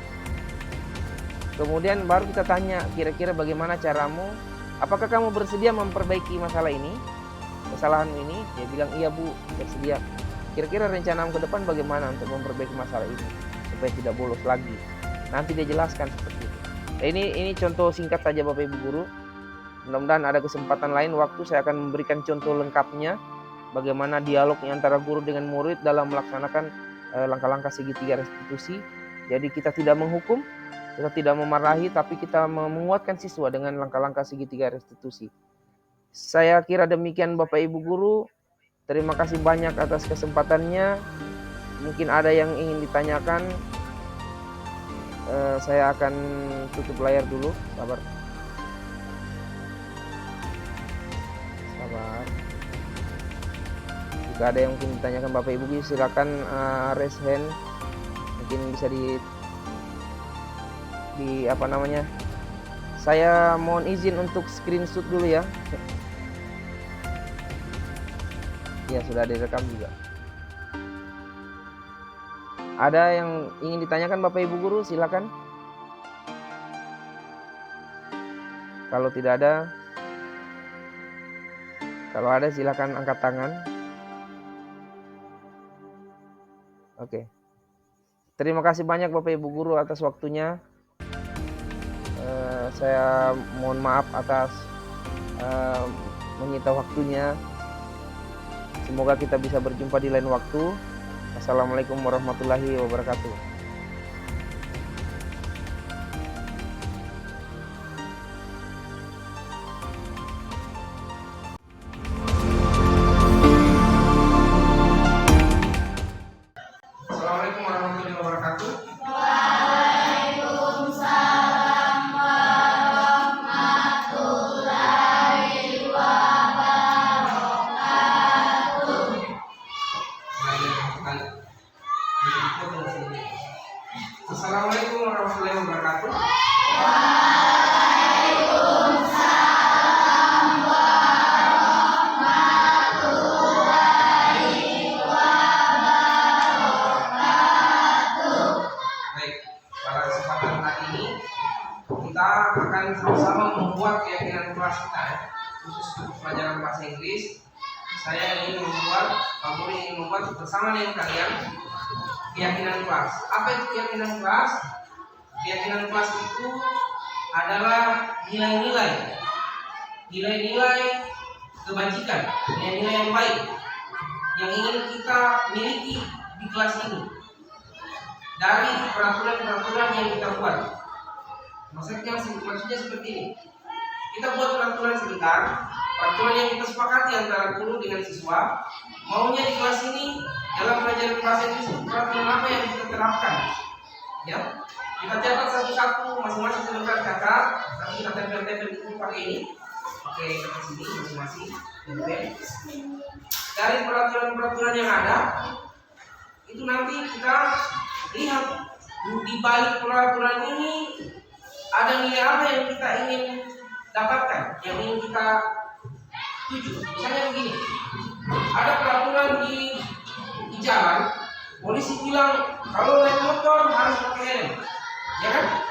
Kemudian baru kita tanya, kira-kira bagaimana caramu? Apakah kamu bersedia memperbaiki masalah ini, kesalahanmu ini? Dia bilang iya Bu, bersedia. Kira-kira rencanamu ke depan bagaimana untuk memperbaiki masalah ini supaya tidak bolos lagi? Nanti dia jelaskan seperti itu. Nah, ini contoh singkat saja Bapak Ibu Guru. Mudah-mudahan ada kesempatan lain waktu saya akan memberikan contoh lengkapnya bagaimana dialog antara guru dengan murid dalam melaksanakan langkah-langkah segitiga restitusi. Jadi kita tidak menghukum, kita tidak memarahi, tapi kita menguatkan siswa dengan langkah-langkah segitiga restitusi. Saya kira demikian Bapak Ibu Guru. Terima kasih banyak atas kesempatannya. Mungkin ada yang ingin ditanyakan. Saya akan tutup layar dulu. Sabar. Jika ada yang mungkin ditanyakan Bapak Ibu, silakan raise hand. Mungkin bisa di apa namanya? Saya mohon izin untuk screenshot dulu ya. Ya, sudah direkam juga. Ada yang ingin ditanyakan Bapak Ibu guru, silakan. Kalau tidak ada, silakan angkat tangan. Oke. Terima kasih banyak Bapak Ibu guru atas waktunya. Saya mohon maaf atas menyita waktunya. Semoga kita bisa berjumpa di lain waktu. Assalamualaikum warahmatullahi wabarakatuh. Assalamualaikum warahmatullahi wabarakatuh. Waalaikumsalam warahmatullahi wabarakatuh. Assalamualaikum warahmatullahi wabarakatuh. Waalaikumsalam warahmatullahi wabarakatuh. Baik, pada kesempatan kali ini kita akan sama-sama membuat keyakinan kelas kita ya. Khusus untuk pelajaran bahasa Inggris. Saya ingin membuat, Pak Guru ingin membuat bersama dengan kalian keyakinan kelas. Apa itu keyakinan kelas? Keyakinan kelas itu adalah nilai-nilai kebajikan, nilai-nilai yang baik yang ingin kita miliki di kelas ini dari peraturan-peraturan yang kita buat. Maksudnya seperti ini. Kita buat peraturan sebentar, peraturan yang kita sepakati antara guru dengan siswa. Maunya di kelas ini dalam pelajaran bahasa Inggris peraturan apa yang kita terapkan? Ya, kita catat satu-satu, masing-masing sebentar catat. Nanti kita tempel-tempel itu pakai ini, pakai kertas ini masing-masing. Dari peraturan-peraturan yang ada, itu nanti kita lihat di balik peraturan ini ada nilai apa yang kita ingin dapatkan, yang ingin kita tuju. Misalnya begini, ada peraturan di jalan, polisi bilang kalau naik motor harus pakai helm, ya kan?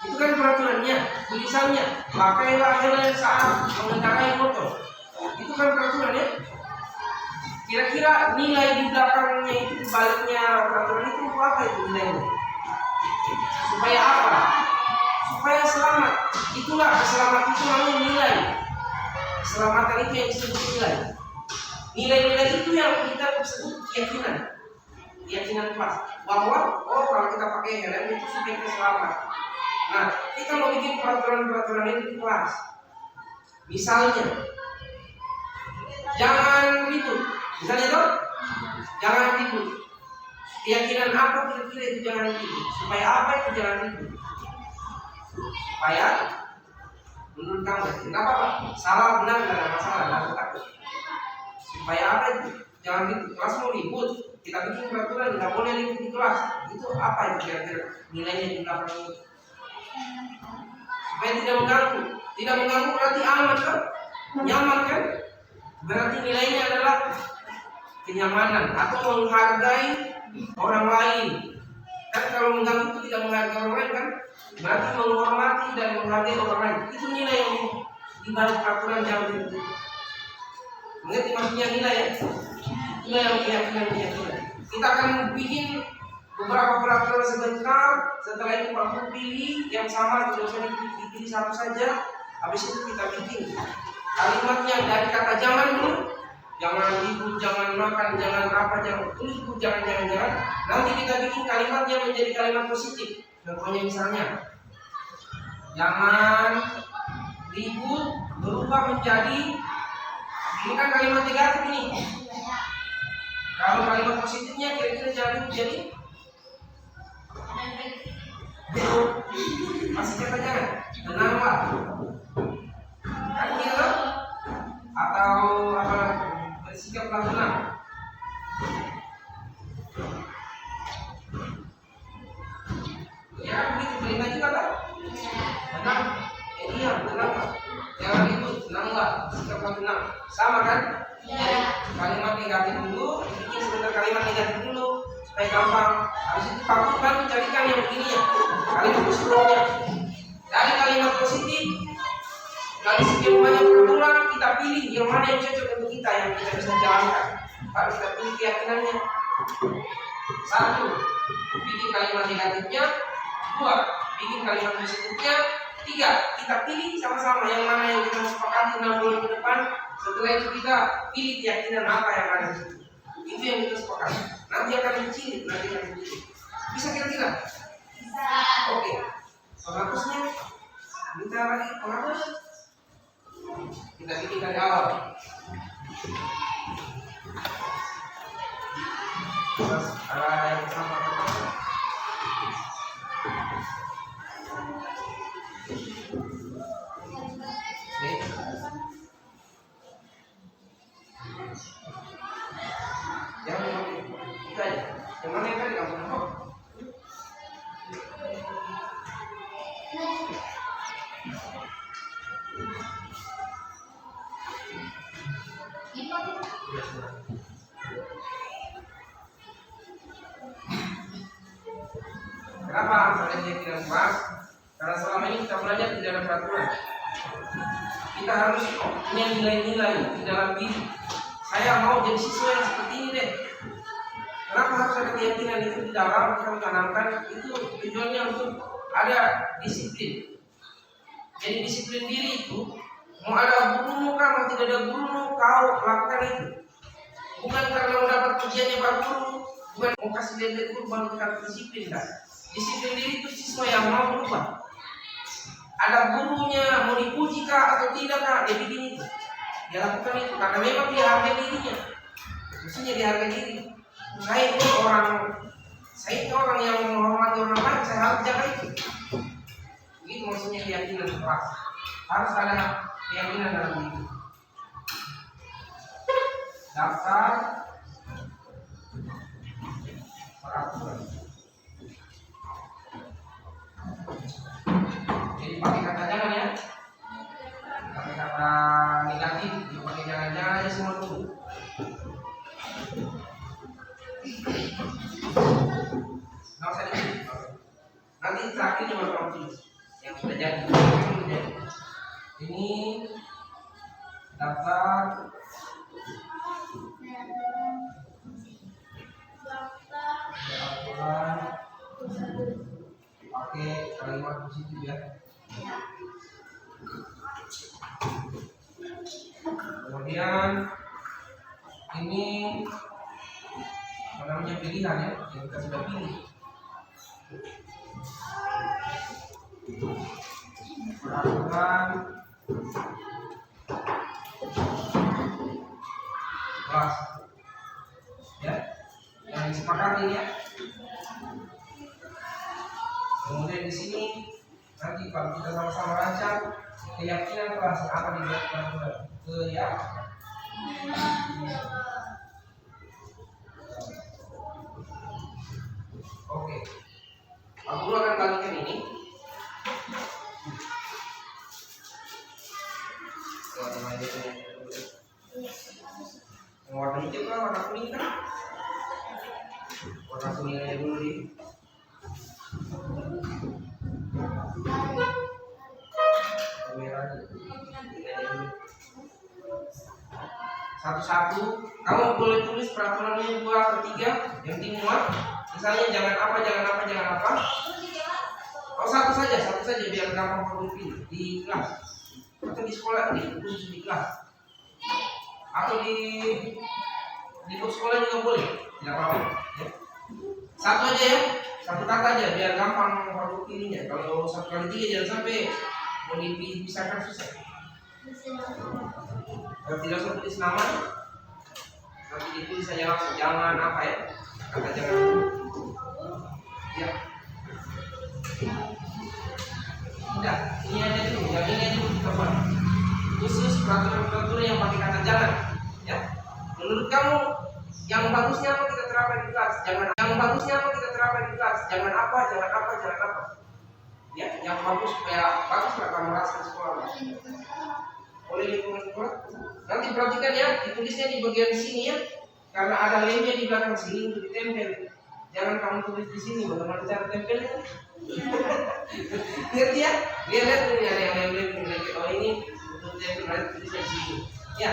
Itu kan peraturannya, tulisannya pakailah helm saat mengendarai motor. Itu kan peraturannya. Kira-kira nilai di belakangnya itu, di baliknya peraturan itu apa itu nilainya? Supaya apa? Supaya selamat. Itulah keselamatan itu namanya nilai. Keselamatan itu yang disebut nilai. Nilai-nilai itu yang kita sebut keyakinan kelas. Bahwa kalau kita pakai helm itu supaya kita selamat. Nah, kita mau bikin peraturan-peraturan itu di kelas. Misalnya, jangan ribut. Misalnya itu, jangan ribut. Keyakinan apa kira-kira itu jangan ribut? Supaya apa itu jangan ribut? Supaya menurut kamu, kenapa Pak? Salah benar nggak ada masalah, nggak takut. Supaya apa itu? Jangan ribut. Kelas mau ribut, kita bikin peraturan nggak boleh ribut di kelas. Itu apa itu kira-kira nilainya di belakang itu? Supaya tidak mengganggu. Tidak mengganggu berarti aman kan? Nyaman kan? Berarti nilainya adalah kenyamanan atau menghargai orang lain. Kan kalau mengganggu itu tidak menghargai orang lain kan? Berarti menghormati dan menghargai orang lain. Itu nilai yang di balik peraturan jam itu. Mengerti maksudnya nilai ya? Nilai yang keyakinan. Kita akan bikin beberapa peraturan sebentar. Setelah itu Pak Guru pilih yang sama, tidak usah dipilih satu saja. Habis itu kita bikin kalimatnya dari kata jangan dulu. Jangan ribut, jangan makan, jangan apa, jangan ribut, jangan. Nanti kita bikin kalimatnya menjadi kalimat positif. Contohnya misalnya, jangan ribut berubah menjadi, ini kan kalimat negatif ini. Kalau kalimat positifnya kira-kira jangan ribut jadi masih kata jangan, tenanglah. Kan gitu? Atau apa? Bersikaplah tenang. tenang nggak? Jangan ribut, tenang nggak? Sikaplah tenang. Sama kan? Jadi kalimat negatif dulu, bikin sebentar kalimat negatif dulu supaya gampang. Habis itu kamu kan carikan yang begini ya, kalimat positifnya. Dari kalimat positif, dari sekian banyak peraturan kita pilih yang mana yang cocok untuk kita, yang kita bisa jalankan. Baru kita pilih keyakinannya. 1, bikin kalimat negatifnya. 2, bikin kalimat positifnya. 3, kita pilih sama-sama yang mana yang kita sepakati 6 bulan ke depan. Setelah itu kita pilih keyakinan apa yang ada di situ. Itu yang kita sepakati. Nanti akan menciri, Bisa kira-kira? Bisa. Oke. Penghapusnya, minta lagi penghapus. Kita bikin dari awal. Terus ada yang sama. Yang mana yang tadi kamu tahu? Kenapa kalian tidak puas? Karena selama ini kita belajar tidak ada peraturan. Kita harus punya nilai-nilai di dalam diri. Saya mau jadi siswa yang seperti ini deh. Kenapa harus ada keyakinan itu di dalam? Kita menanamkan itu tujuannya untuk ada disiplin. Jadi disiplin diri itu mau ada gurumu kah, mau tidak ada gurumu, kau lakukan itu. Bukan karena mau dapat pujiannya Pak Guru, bukan mau kasih lihat guru baru kita disiplin kan. Disiplin diri itu siswa yang mau berubah. Ada gurunya, mau dipuji kah atau tidak kah, dia bikin itu. Dia lakukan itu karena memang dia harga dirinya. Maksudnya dia harga diri. Saya itu orang yang menghormati orang lain, saya harus jaga itu. Begitu maksudnya keyakinan keras. Harus ada keyakinan dalam diri. Daftar peraturan. Jadi pakai kata jangan ya. Pakai kata negatif, pakai jangan-jangan aja semua dulu. Nggak usah ditulis. Nanti terakhirnya baru kamu tulis yang sudah jadi. Ini daftar peraturan pakai kalimat positif ya. Kemudian ini apa namanya pilihan ya, yang kita sudah pilih. Peraturan kelas ya, yang disepakati ya. Kemudian di sini nanti kalau kita sama-sama rancang keyakinan kelas apa di dalam peraturan keyakinan. Oke, Pak Guru akan bagikan ini. Warna hijau kan, warna kuning kan? Warna kuning aja dulu di. Merah satu-satu. Kamu boleh tulis peraturan ini 2 atau 3 yang penting muat. Misalnya jangan apa, jangan apa, jangan apa. Oh satu saja biar gampang produktif di kelas atau di sekolah, di khusus di kelas atau di sekolah juga boleh, tidak apa-apa ya. Satu aja ya, satu kata aja biar gampang produktifnya. Kalau 1 kali 3 jangan sampai mau dipisahkan susah. Kalau tidak usah tulis nama, nanti ditulis saja langsung jangan apa ya, kata jangan ya. Udah, ini aja dulu, yang ini aja dulu teman. Khusus peraturan-peraturan yang pakai kata jangan, ya. Menurut kamu yang bagusnya apa kita terapkan di kelas? Yang bagusnya apa kita terapkan di kelas? Jangan apa, jangan apa, jangan apa. Ya, yang bagus supaya bagus lah kamu rasakan sekolah. oleh lingkungan sekolah. Nanti perhatikan ya, ditulisnya di bagian sini ya, karena ada lemnya di belakang sini untuk ditempel. Jangan kamu tulis di sini, bagaimana cara tempelnya? Ngerti ya? Lihat ini ada yang lem lem. Oh ini untuk tempel, nanti tulisnya di sini. Ya.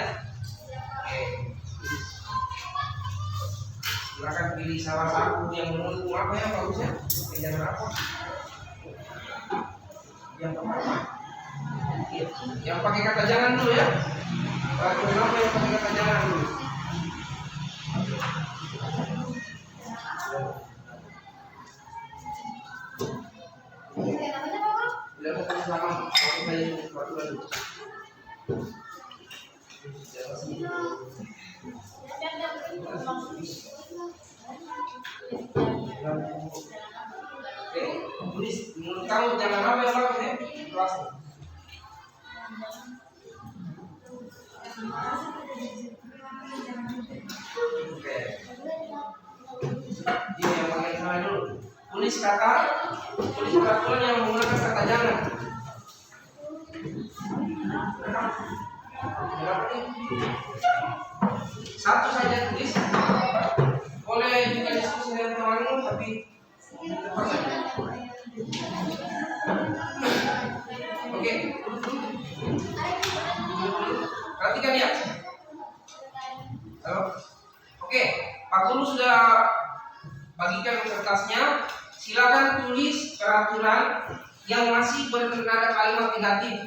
Oke. Silakan pilih salah satu yang menurutmu apa yang bagusnya. Jangan apa? Yang pertama. Yang pakai kata jangan dulu ya. Kenapa yang pakai kata jangan dulu? Tidak mau tulis nama, kalau saya ini sesuatu lagi. Oke, tulis menurut kamu jangan apa yang bagus ya? Kelas. Oke. Ini yang pakai salah dulu. Tulis peraturan yang menggunakan kata jangan. Satu saja tulis. Boleh juga diskusi dengan temanmu, tapi cepat saja. Oke. Perhatikan ya. Halo. Oke, Pak Guru sudah bagikan kertasnya. Silakan tulis peraturan yang masih bernada kalimat negatif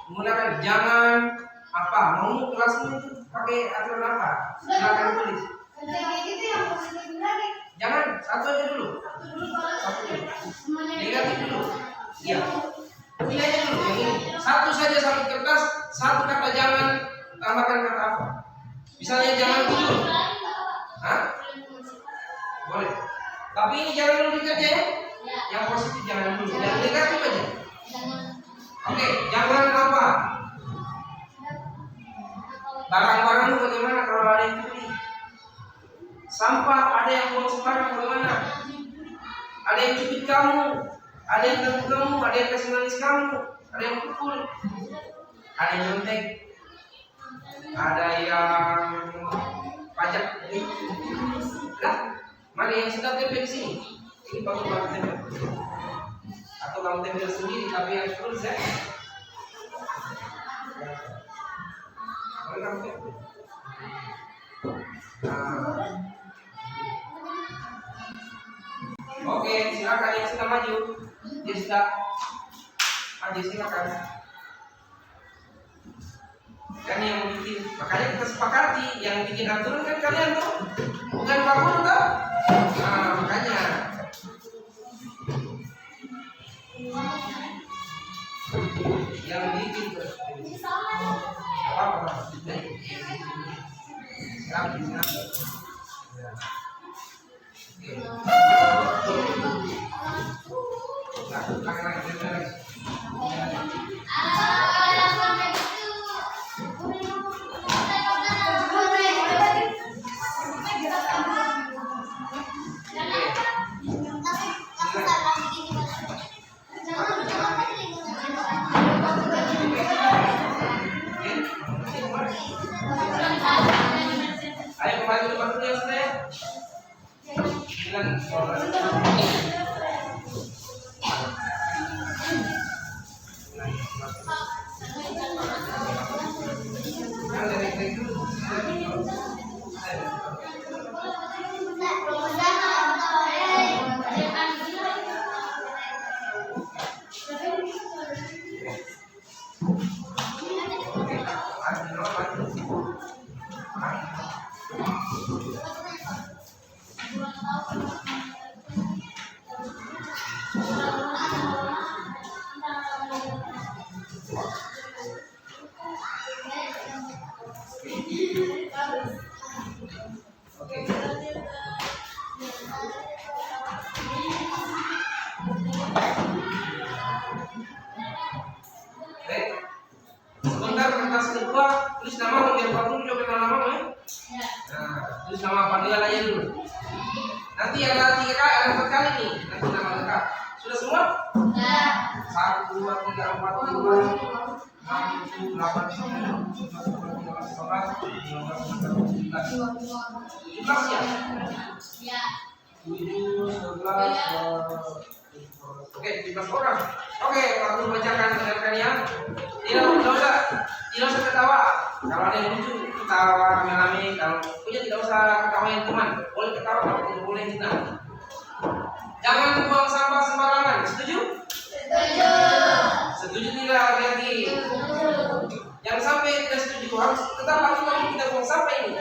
menggunakan jangan apa. Mau kelasmu itu pakai aturan apa? Silakan tulis. Jangan, satu aja dulu. Satu dulu. Negatif dulu. Iya. Pilih aja dulu yang ini. Satu saja satu kertas, satu kata jangan, tambahkan kata apa? Misalnya jangan tidur. Hah? Boleh. Tapi ini jangan dulu dikerja ya. Yang positif jangan dulu. Yang negatif aja. Oke, jangan apa? Barang-barangmu bagaimana kalau ada yang curi? Sampah ada yang buang sembarang bagaimana? Ada yang cubit kamu, ada yang ganggu kamu, ada yang kasih manis kamu, ada yang pukul, ada yang nyontek, ada yang pajak. Nah, mana yang sedang tempel di sini? Ini baru kamu tempel. Atau kamu tempel sendiri tapi yang terus ya? Boleh kamu tempel. Oke, silakan yang sudah maju. Dia sudah maju, silakan. Kan yang bikin, makanya kita sepakati yang bikin aturan kan kalian tuh, bukan Pak Guru tuh. Nah, makanya. Yang bikin tuh. Apa? Silakan. Ayo kembali ke depan dulu ya saya. Silakan. Sebentar kertas kedua tulis nama biar Pak Guru juga kenal nama ya. Nah, tulis nama panggilan aja dulu. Nanti ada 3 kali, ada 4 kali nih. Nanti nama lengkap. Sudah semua? Ya. 1, 2, 3, 4, 5, 6, 8, 9, 10, 11, 12, 13, 14, 15, 16, 17 ya? Ya. 7, 11, oke, 17 orang. Oke, aku bacakan dengarkan ya. Tidak usah ketawa. Kalau ada yang lucu, ketawa rame-rame. Kalau punya tidak usah ketawain teman. Boleh ketawa, kalau tidak boleh tidak. Jangan buang sampah sembarangan. Setuju? Setuju. Setuju tidak lagi? Jangan sampai tidak setuju. Harus tetap lagi kita buang sampah ini.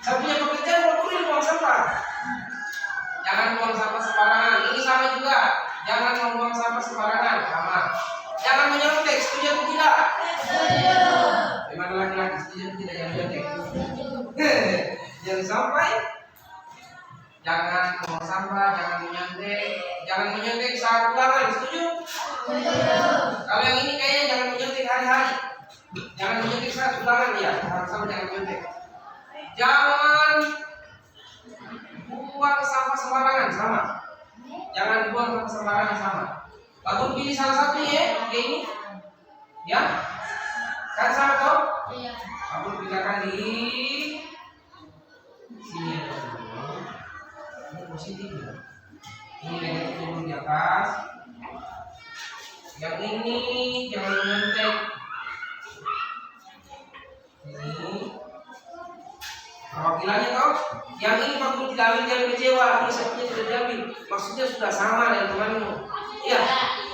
Saya punya pekerjaan boleh buang sampah. Jangan buang sampah sembarangan. Ini sama juga. Jangan membuang sampah sembarangan. Sama. Jangan menyontek. Setuju atau tidak? Setuju. Bagaimana laki-laki setuju atau tidak? Jangan menyontek. Jangan sampai. Jangan membuang sampah. Jangan menyontek. Jangan menyontek saat ulangan. Setuju? Setuju. Kalau yang ini kayaknya jangan menyontek hari-hari. Jangan menyontek saat ulangan ya. Sama-sama jangan menyontek. Jangan buang sampah sembarangan. Sama. Jangan buang sampah sembarangan. Sama. Bagus, pilih salah satu ya. Kayak ini. Ya. Kan sama toh? Iya. Bagus, pindahkan di sini ya. Ini positif ya. Ini negatif dulu di atas. Yang ini jangan menyontek. Ini perwakilannya toh. Yang ini waktu tidak ambil jangan kecewa. Ini satunya sudah diambil. Maksudnya sudah sama dengan temanmu. Iya.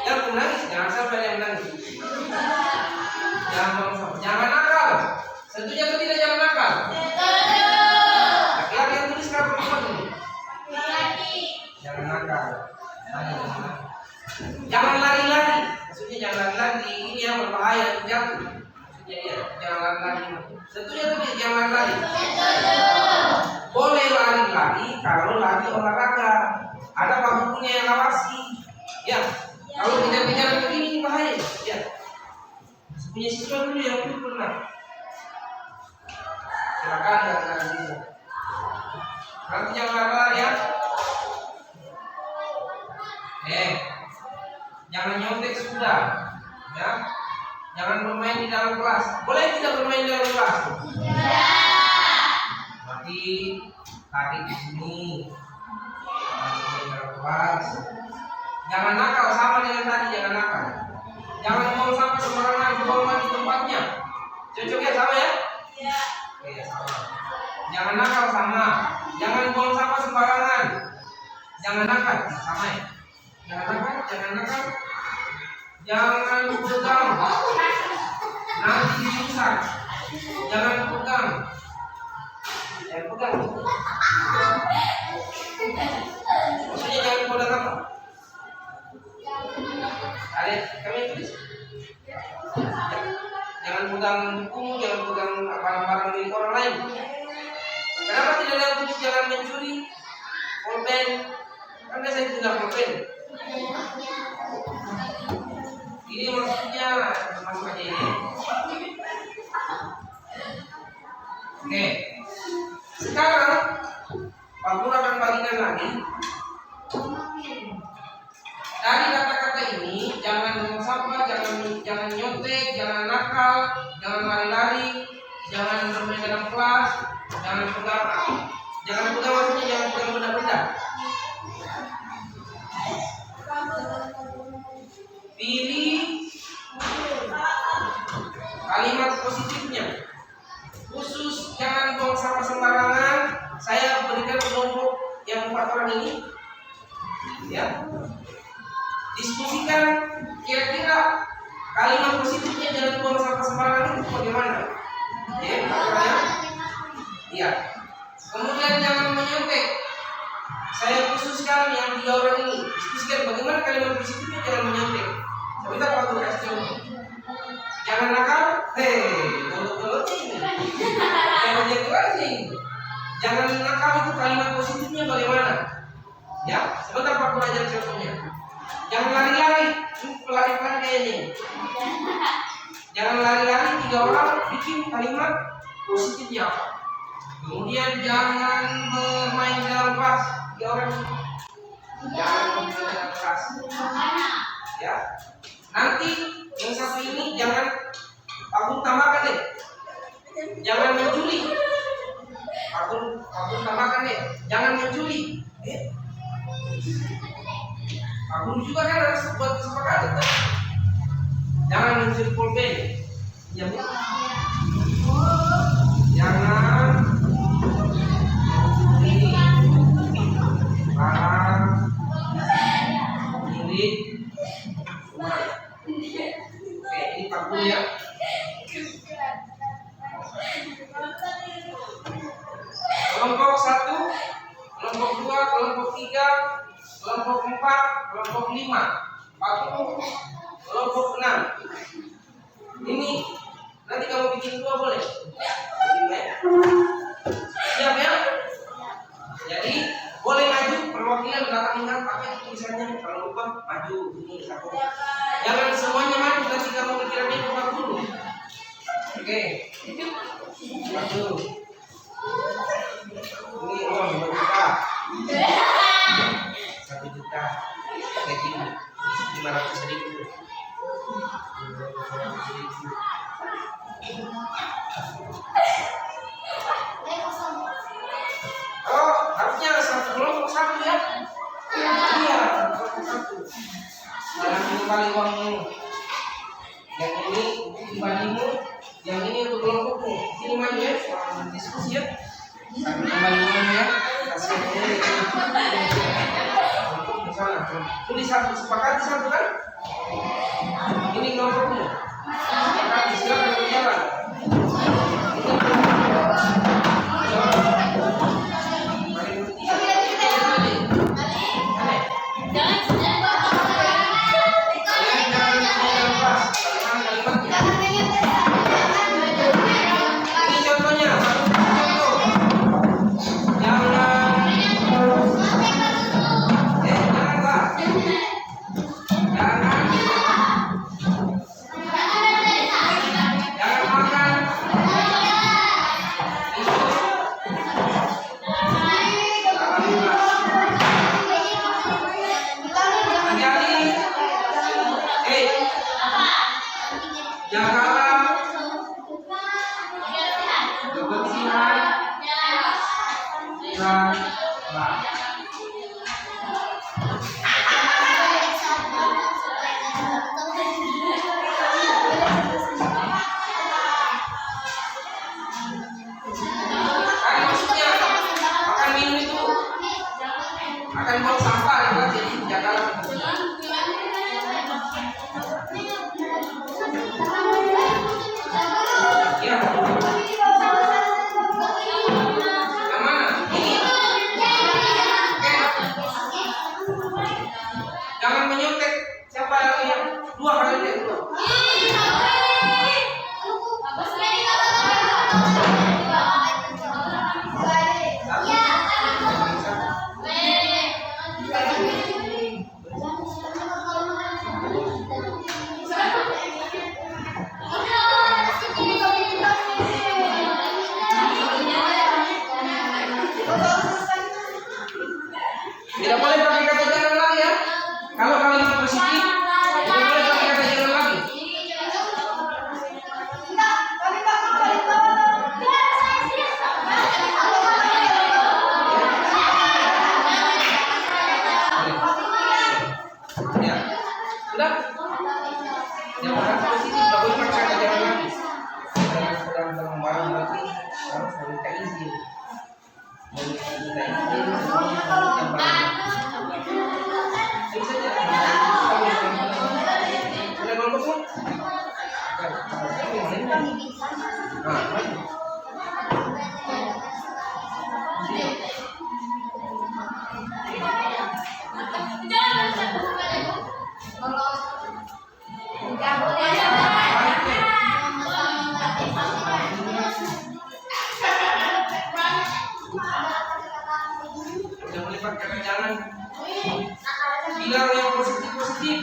Yang menangis jangan sampai ada yang menangis. Jangan nakal. Setuju atau tidak jangan nakal? Setuju. Laki-laki yang tulis kan perempuan ini. Laki. Jangan nakal. Jangan lari-lari. Maksudnya jangan lari-lari. Ini yang berbahaya jatuh. Maksudnya dia jangan lari-lari. Setuju atau tidak jangan lari? Setuju. Boleh lari-lari kalau lari olahraga. Ada pak bukunya yang awasi. Ya. Kalau tidak bicara begini bahaya. Ya. Punya siswa dulu yang belum pernah. Silakan dan bisa. Nanti jangan lari ya. Jangan nyontek sudah. Ya. Jangan bermain di dalam kelas. Boleh tidak bermain di dalam kelas? Tidak. Berarti tarik di sini. Jangan bermain di dalam kelas. Jangan nakal sama dengan tadi, jangan nakal. Jangan buang sampah sembarangan, buang di tempatnya. Cocok ya sama ya? Iya. Oke, sama. Jangan nakal sama. Jangan buang sampah sembarangan. Jangan nakal sama ya. Jangan nakal, jangan nakal. Jangan pegang. Nanti dirusak. Jangan pegang. Jangan pegang. Maksudnya jangan pegang apa? Ada kami tulis. Jangan pegang buku, jangan pegang barang-barang milik orang lain. Kenapa tidak ada yang tulis jangan mencuri? Pulpen, kan saya tidak pulpen. Ini maksudnya masuk aja ini. Oke. Sekarang Pak Guru akan bagikan lagi. Dari kata-kata ini, jangan buang sampah, jangan nyontek, jangan nakal, jangan lari-lari, jangan bermain dalam kelas, jangan pegang maksudnya jangan pegang benda-benda. Pilih kalimat positifnya. Khusus jangan buang sampah sembarangan. Saya berikan kelompok yang 4 orang ini. Ya. Diskusikan kira-kira kalimat positifnya jangan buang sampah sembarangan itu bagaimana? Ya, aturannya? Iya. Kemudian jangan menyontek. Saya khususkan yang 3 orang ini. Diskusikan bagaimana kalimat positifnya jangan menyontek. Sebentar Pak Guru kasih contoh. Jangan nakal. Tolong ini. Jangan jatuh anjing. Jangan nakal itu kalimat positifnya bagaimana? Ya, sebentar Pak Guru ajar contohnya. Jangan lari-lari, pelari-pelari kayaknya. Jangan lari-lari 3 orang bikin kalimat positifnya apa? Kemudian jangan bermain dalam kelas 3 orang. Jangan bermain dalam kelas. Ya. Nanti yang satu ini jangan Aku tambahkan deh. Jangan mencuri. Aku tambahkan deh. Jangan mencuri. Aku juga kan harus buat kesepakatan. Jangan mencuri pulpen. Ya, Bu. Jangan mencuri barang milik rumah. Oke, ini 40 ya. Kelompok 1, kelompok 2, kelompok 3, kelompok 4, kelompok 5, 40, kelompok 6. Ini nanti kamu bikin 2 boleh? Siap ya? Jadi boleh maju perwakilan datang ingat pakai tulisannya, kalau lupa maju ini satu. Jangan semuanya maju nanti kamu pikirannya bukan dulu. Oke. Maju. Ini uang 2 juta. 1 juta. Kayak gini. 500.000. Oh, harusnya satu kelompok satu ya? Iya, kelompok satu. Jangan mengembali uangmu. Yang ini kembalimu, yang ini untuk kelompokmu. Sini maju ya, diskusi ya. Kembali uangmu ya. Kasih ini. Kelompok di sana. Tulis satu, sepakati satu kan? Ini kelompokmu. Sepakati, silakan berjalan. Akan buang sampah nanti di Jakarta. Ya. Yang mana? Ini. Oke. Jangan menyontek. Siapa yang 2 kali deh? 2. Tidak boleh pakai kata jangan lagi ya. Kalau kalimat positif, tidak boleh pakai kata jangan lagi. Ya, sudah. Yang kata positif tidak boleh pakai kata jangan lagi. Sedang barang lagi harus meminta izin. Meminta izin yang barang. Sudah kelompokmu? Nah, maju. Jangan melipat kata jangan. Bilang yang positif.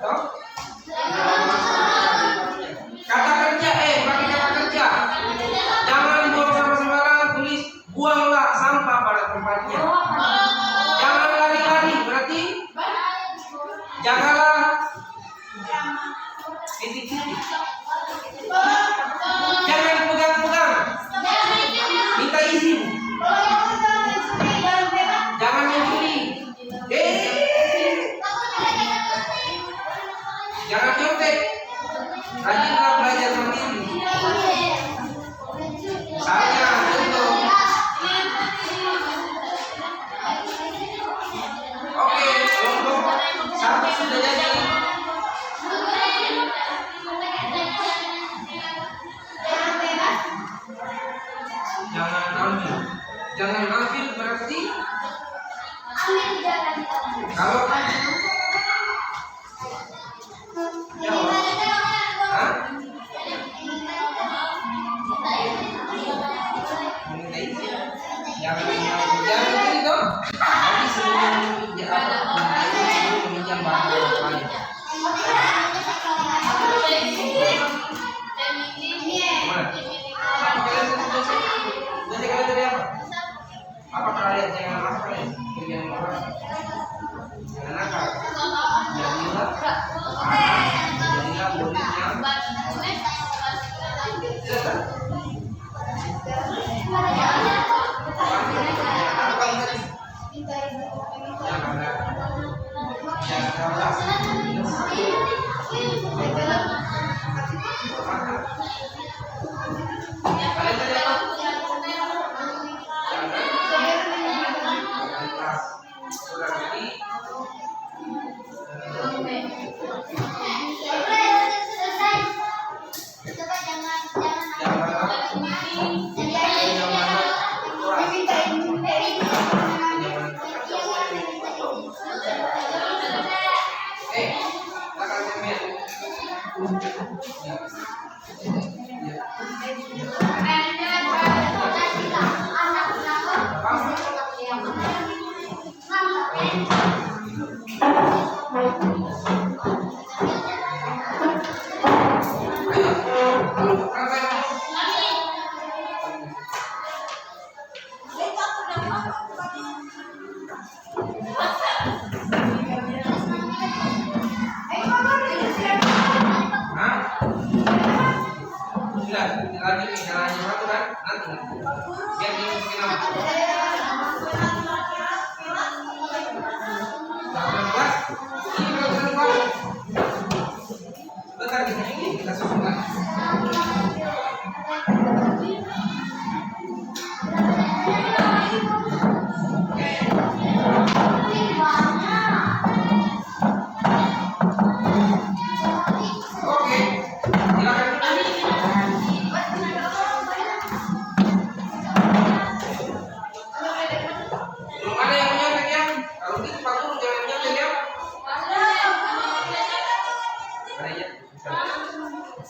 Toh? Kata kerja, pakai kata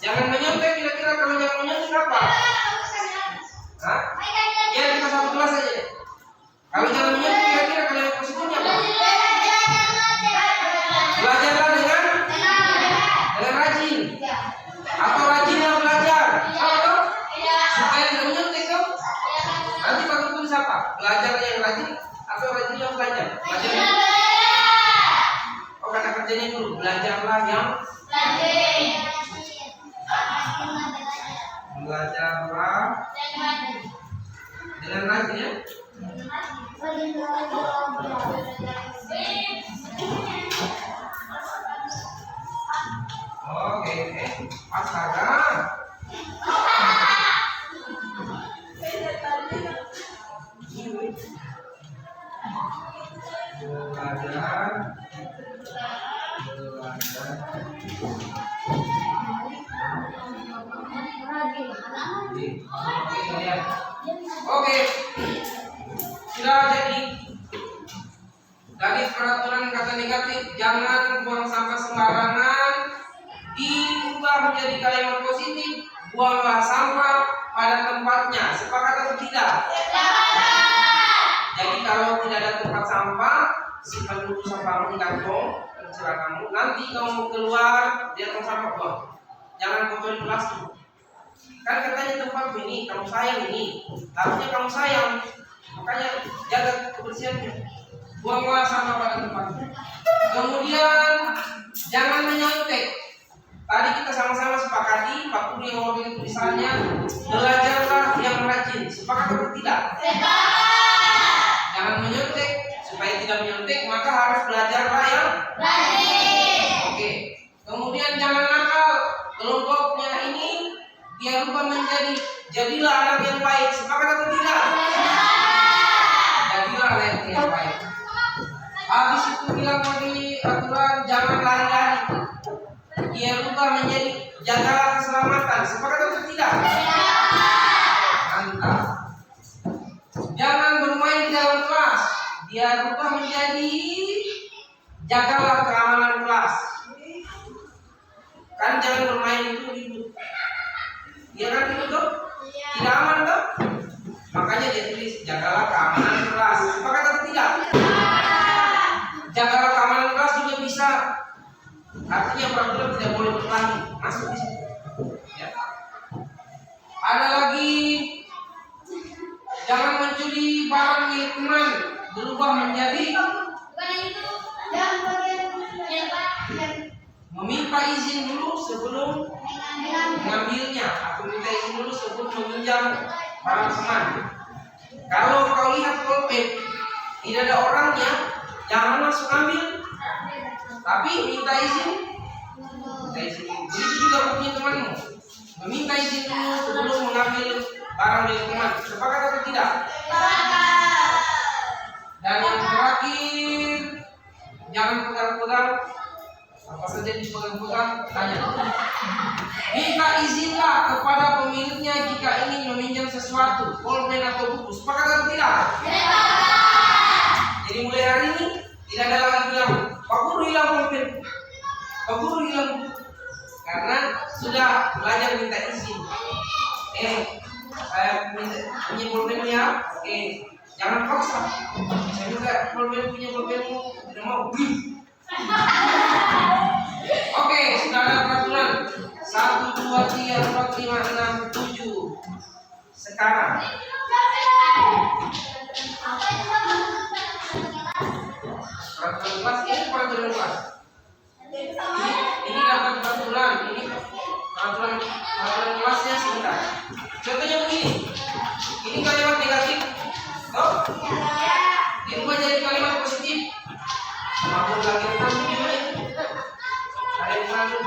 Jangan menyontek, kira-kira kalau jangan menyontek apa? Hah? Ya kita satu kelas aja. Kalau jangan menyontek, kira-kira kalimat positifnya apa? Belajarlah dengan rajin. Atau rajinlah belajar. Apa tuh? Supaya tidak menyontek tuh. Nanti pakai tulis apa? Belajar yang rajin atau rajin yang belajar? Belajar. Oh, kata kerjanya dulu. Belajarlah yang belajarlah dengan rajin ya. Oke, astaga. Oke, sudah jadi. Dari peraturan kata negatif, jangan buang sampah sembarangan, diubah menjadi kalimat positif. Buanglah sampah pada tempatnya. Sepakat atau tidak? Jadi kalau tidak ada tempat sampah, simpan dulu sampahmu di kantong terserah kamu. Nanti kamu keluar, dia tong sampah buang. Jangan kotori plastik. Kan katanya tempat ini, kamu sayang ini. Harusnya kamu sayang. Makanya jaga kebersihannya. Buanglah sampah pada tempatnya. Kemudian jangan menyontek. Tadi kita sama-sama sepakati, Pak Kuri yang waktu itu tulisannya, belajarlah yang rajin. Sepakat atau tidak? Jangan menyontek. Supaya tidak menyontek, maka harus belajarlah yang rajin. Oke. Kemudian jangan nakal. Kelompoknya ini dia rubah menjadi jadilah anak yang baik. Sepakat atau tidak? Jadilah anak yang baik. Habis itu bilang di aturan jangan lari-lari. Dia rubah menjadi jagalah keselamatan. Sepakat atau tidak? Mantap. Jangan bermain di dalam kelas. Dia rubah menjadi jagalah keamanan kelas. Kan jangan bermain itu ribut. Dia kan ribut tuh? Tidak aman tuh? Makanya dia tulis jagalah keamanan kelas. Sepakat atau tidak? Jagalah keamanan kelas juga bisa. Artinya peraturan tidak boleh berlari. Masuk di situ. Ya. Ada lagi, jangan mencuri barang milik teman. Berubah menjadi meminta izin dulu sebelum mengambilnya, atau minta izin dulu sebelum meminjam barang teman. Kalau kau lihat pulpen tidak ada orangnya, jangan langsung ambil, tapi minta izin. Begitu juga punya temanmu, meminta izin dulu sebelum mengambil barang milik teman. Sepakat atau tidak? Dan yang terakhir, jangan pegang-pegang apa saja dipegang-pegang. Tanya, minta izinlah kepada pemiliknya jika ingin meminjam sesuatu, pulpen atau buku. Sepakat atau tidak? Jadi mulai hari ini tidak ada lagi bilang Pak Guru hilang pulpen, Pak Guru hilang buku. karena sudah belajar minta izin. Saya punya pulpen ya. Jangan paksa. Saya minta punya pulpenmu, tidak mau. Oke, sudah ada peraturan 1, 2, 3, 4, 5, 6, 7. Sekarang peraturan kelas ini peraturan kelas. Ini dapat peraturan, ini peraturan kelasnya sebentar. Contohnya begini, ini kalimat negatif, oh, dirubah jadi kalimat positif. Maupun lagi rekam gimana? Ada yang selalu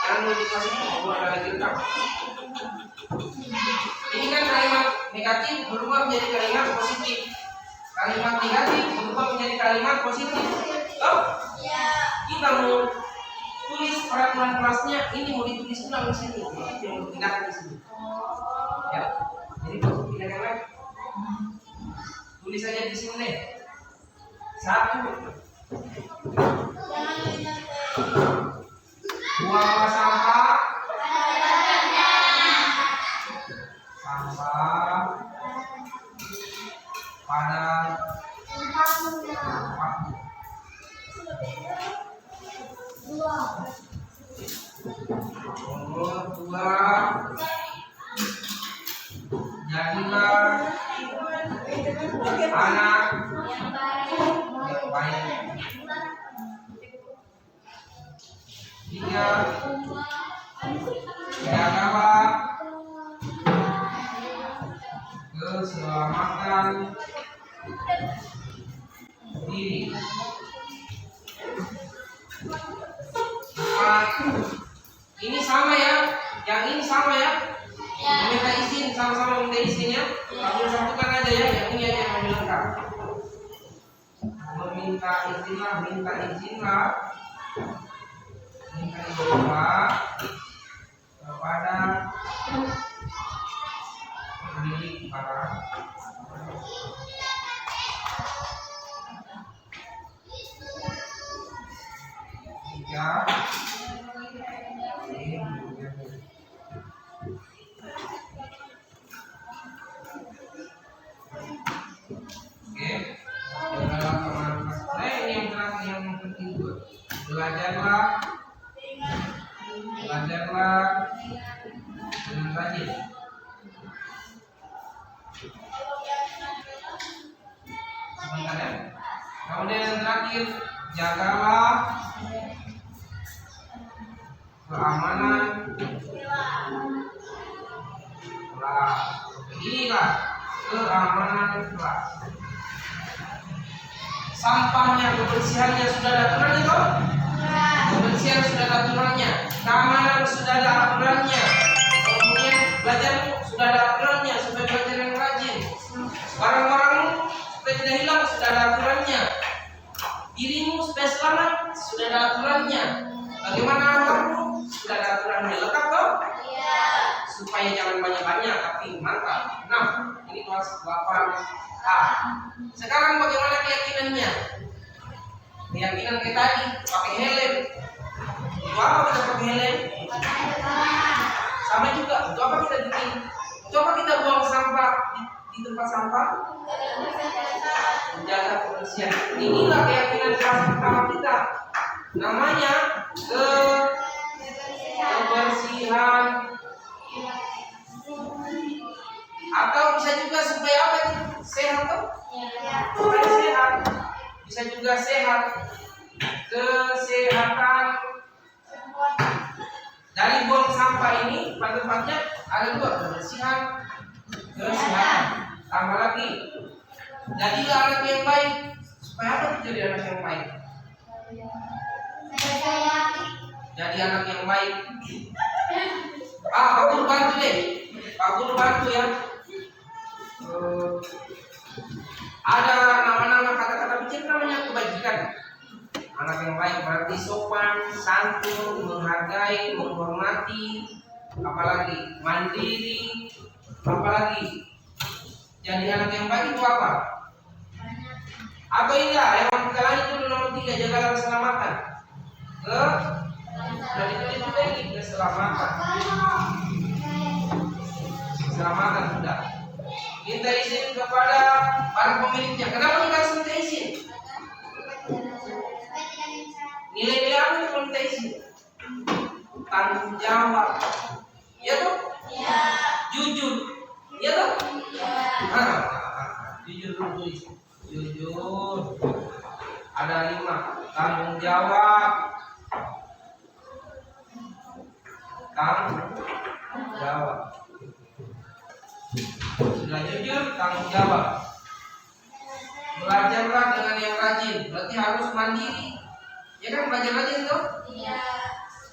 yang mau dikasih buat lagi rekam. Ini kan kalimat negatif berubah menjadi kalimat positif. Kalimat negatif berubah menjadi kalimat positif. Oh, kita mau tulis peraturan kelasnya, ini mau ditulis ulang di sini, yang mau dipindahkan di sini. Ya, jadi pindahkan lagi. Tulis saja di sini deh. 1. Buang sampah. Sampah pada tempatnya. Nomor 2, jadilah anak yang baik. 3, jagalah keselamatan diri. 4, ini sama ya, yang ini sama ya. Minta izin, sama-sama minta izin ya. Kamu satukan aja ya, yang ini aja yang lengkap. Minta izinlah kepada pemilik barang. Tiga, oke, ini yang terakhir yang penting juga. Belajarlah dengan rajin. Sebentar ya. Kemudian yang terakhir, jagalah keamanan kelas. Inilah keamanan kelas. Sampahnya, kebersihannya sudah ada aturannya toh? Kebersihan sudah ada aturannya, keamanan sudah ada aturannya, kemudian belajarmu sudah ada aturannya supaya belajar yang rajin. Barang-barangmu supaya tidak hilang sudah ada aturannya. Dirimu supaya selamat sudah ada aturannya. Bagaimana kamu sudah ada aturannya, lengkap toh? Supaya jangan banyak-banyak tapi mantap. 6, ini kelas 8A. Sekarang bagaimana keyakinannya? Keyakinan kita tadi pakai helm. Untuk apa kita pakai helm? Sama juga. Untuk apa kita bikin? Untuk apa kita buang sampah di tempat sampah? Menjaga kebersihan. Inilah keyakinan kelas pertama kita. Namanya kebersihan. Atau bisa juga supaya apa? Sehat toh? Supaya sehat. Bisa juga sehat. Kesehatan. Dari buang sampah ini pada tempatnya ada 2, kebersihan, kesehatan. Tambah lagi, jadilah anak yang baik. Supaya apa tuh jadi anak yang baik? Jadi anak yang baik. Pak Guru bantu deh. Pak Guru bantu ya. Ada nama-nama kata-kata bicara namanya kebajikan. Anak yang baik berarti sopan, santun, menghargai, menghormati, apalagi mandiri, apalagi jadi anak yang baik itu apa? Atau enggak, yang kita lanjut dulu nomor 3, jagalah keselamatan. Dan itu ditulis keselamatan. Keselamatan sudah. Minta izin kepada para pemiliknya. Kenapa kita harus minta izin? Nilai-nilai apa yang minta izin? Tanggung jawab. Iya toh? Iya. Jujur. Iya toh? Iya. Jujur dulu tulis. Jujur. Ada 5. Tanggung jawab. Tanggung jawab. Sudah jujur, tanggung jawab. Belajarlah dengan yang rajin. Berarti harus mandiri. Ya kan, belajar rajin tuh? Iya.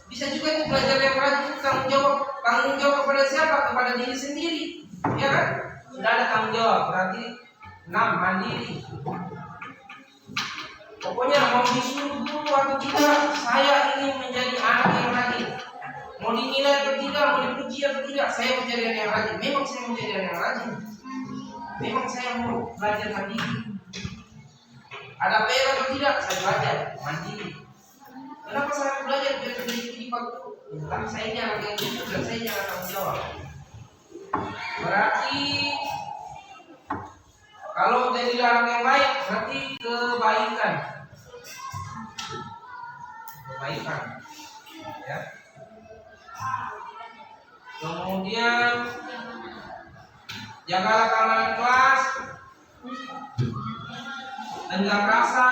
Bisa juga itu belajar yang rajin, tanggung jawab. Tanggung jawab kepada siapa? Kepada diri sendiri. Ya kan? Sudah ada tanggung jawab. Berarti 6. Mandiri. Pokoknya mau disuruh guru atau tidak, saya ingin menjadi anak yang rajin. Mau dinilai atau tidak, mau dipuji atau tidak, saya menjadi anak yang rajin. Memang saya menjadi anak yang rajin. Memang saya mau belajar mandiri. Ada PR atau tidak, saya belajar mandiri. Kenapa saya belajar biar menjadi sifat guru? Tapi saya ini anak yang jujur dan saya jangan tanggung jawab. Berarti kalau jadi anak yang baik, berarti kebaikan. Kebaikan. Ya. Kemudian jagalah keamanan kelas, tenggang rasa,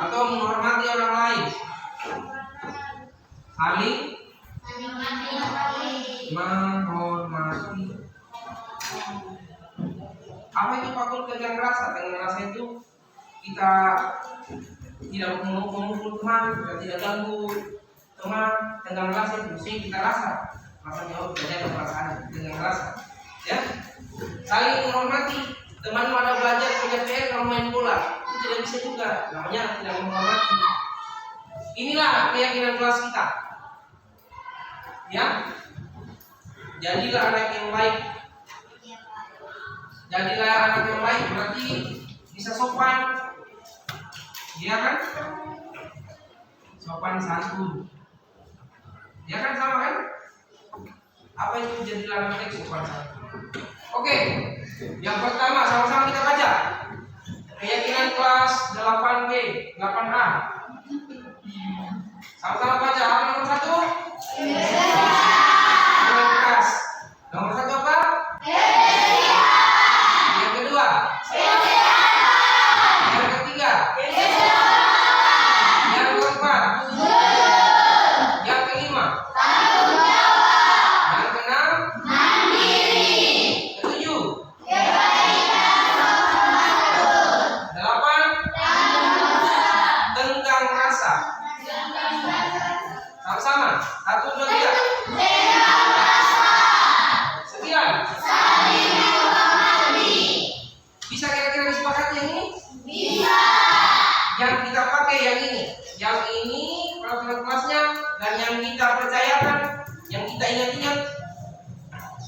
atau menghormati orang lain, saling menghormati. Apa itu pakul tenggang rasa? Tenggang rasa itu kita tidak memukul teman, kita tidak ganggu teman. Tenggang rasa itu mesti kita rasa. Rasanya belajar perasaan tenggang rasa. Ya, saling menghormati. Teman ada belajar kerja PR kalau main bola, itu tidak bisa juga. Namanya tidak menghormati. Inilah keyakinan kelas kita. Ya, jadilah anak yang baik. Jadilah anak yang baik berarti bisa sopan. Iya kan? Sopan santun. Ya kan, sama kan? Apa itu jadilah anak baik sopan santun? Oke. Yang pertama sama-sama kita baca. Keyakinan kelas 8B, 8A. Sama-sama baca. Apa nomor 1? Keras. Nomor 1 apa? Yang kedua? Yang ketiga? Yang keempat? Yang kelima? Yang keenam? Ketujuh? 8? Tenggang rasa. Sama-sama. 1, 2, 3. 9. Bisa kira-kira disepakati yang ini? Bisa. Yang kita pakai yang ini. Yang ini peraturan kelasnya, dan yang kita percayakan, yang kita ingat-ingat.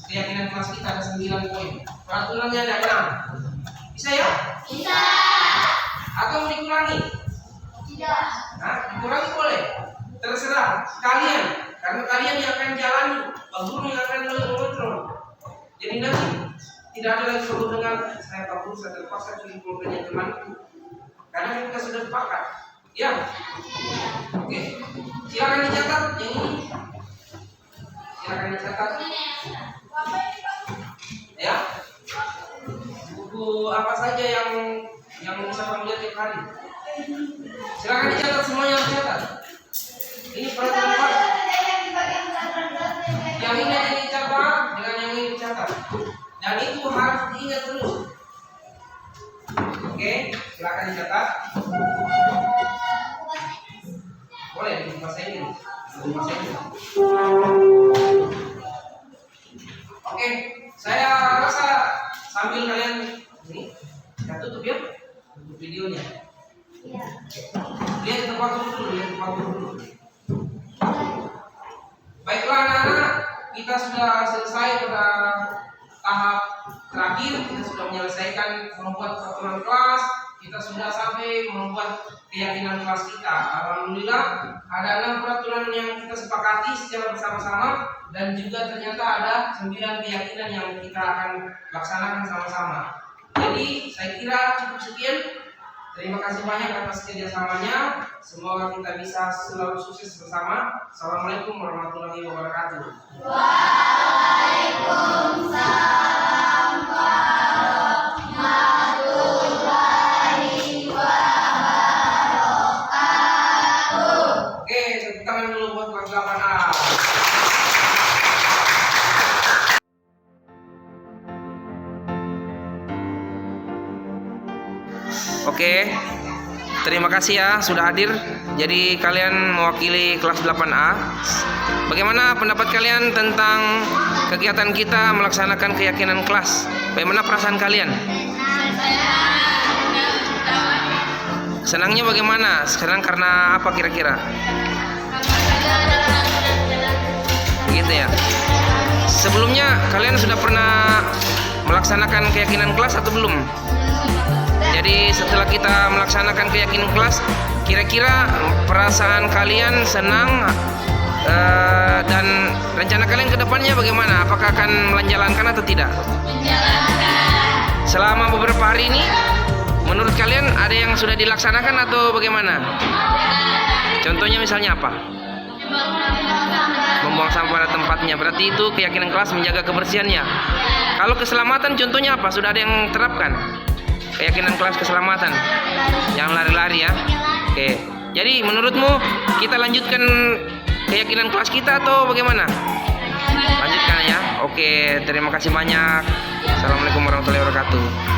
Keyakinan kelas kita ada 9 poin. Peraturannya ada 6. Bisa ya? Bisa. Atau mau dikurangi? Tidak. Nah, dikurangi boleh. Terserah kalian, karena kalian yang akan jalani, guru yang akan mengontrol. Jadi nanti tidak ada lagi perlu dengan saya Pak Guru, saya terpaksa curi pulpennya temanku. Karena kita sudah sepakat. Ya. Oke. Silakan dicatat yang ini. Silakan dicatat. Ya. Buku apa saja yang bisa kamu lihat tiap hari. Silakan dicatat, semuanya harus dicatat. Ini peraturan Pak. Yang ini ada dicatat dengan yang ini dicatat. Dan itu harus diingat terus. Oke, silakan dicatat. Boleh di bahasa Inggris. Di bahasa Inggris. Oke, saya rasa sambil kalian ini, saya tutup ya, tutup videonya. Lihat tempat dulu, lihat tempat dulu. Baiklah anak-anak, kita sudah selesai pada tahap terakhir. Kita sudah menyelesaikan membuat peraturan kelas, kita sudah sampai membuat keyakinan kelas kita. Alhamdulillah ada 6 peraturan yang kita sepakati secara bersama-sama, dan juga ternyata ada 9 keyakinan yang kita akan laksanakan sama-sama. Jadi saya kira cukup sekian. Terima kasih banyak atas kerjasamanya. Semoga kita bisa selalu sukses bersama. Assalamualaikum warahmatullahi wabarakatuh. Waalaikumsalam warahmatullahi wabarakatuh. Oke, tepuk tangan dulu buat kelas 8A. Oke, terima kasih ya sudah hadir. Jadi kalian mewakili kelas 8A. Bagaimana pendapat kalian tentang kegiatan kita melaksanakan keyakinan kelas? Bagaimana perasaan kalian? Senangnya bagaimana? Sekarang karena apa kira-kira? Gitu ya. Sebelumnya kalian sudah pernah melaksanakan keyakinan kelas atau belum? Jadi setelah kita melaksanakan keyakinan kelas, kira-kira perasaan kalian senang dan rencana kalian ke depannya bagaimana? Apakah akan menjalankan atau tidak? Selama beberapa hari ini, menurut kalian ada yang sudah dilaksanakan atau bagaimana? Contohnya misalnya apa? Membuang sampah pada tempatnya. Berarti itu keyakinan kelas menjaga kebersihannya. Kalau keselamatan contohnya apa? Sudah ada yang terapkan? Keyakinan kelas keselamatan, jangan lari-lari ya. Oke, jadi menurutmu kita lanjutkan keyakinan kelas kita atau bagaimana? Lanjutkan ya. Oke, terima kasih banyak. Assalamualaikum warahmatullahi wabarakatuh.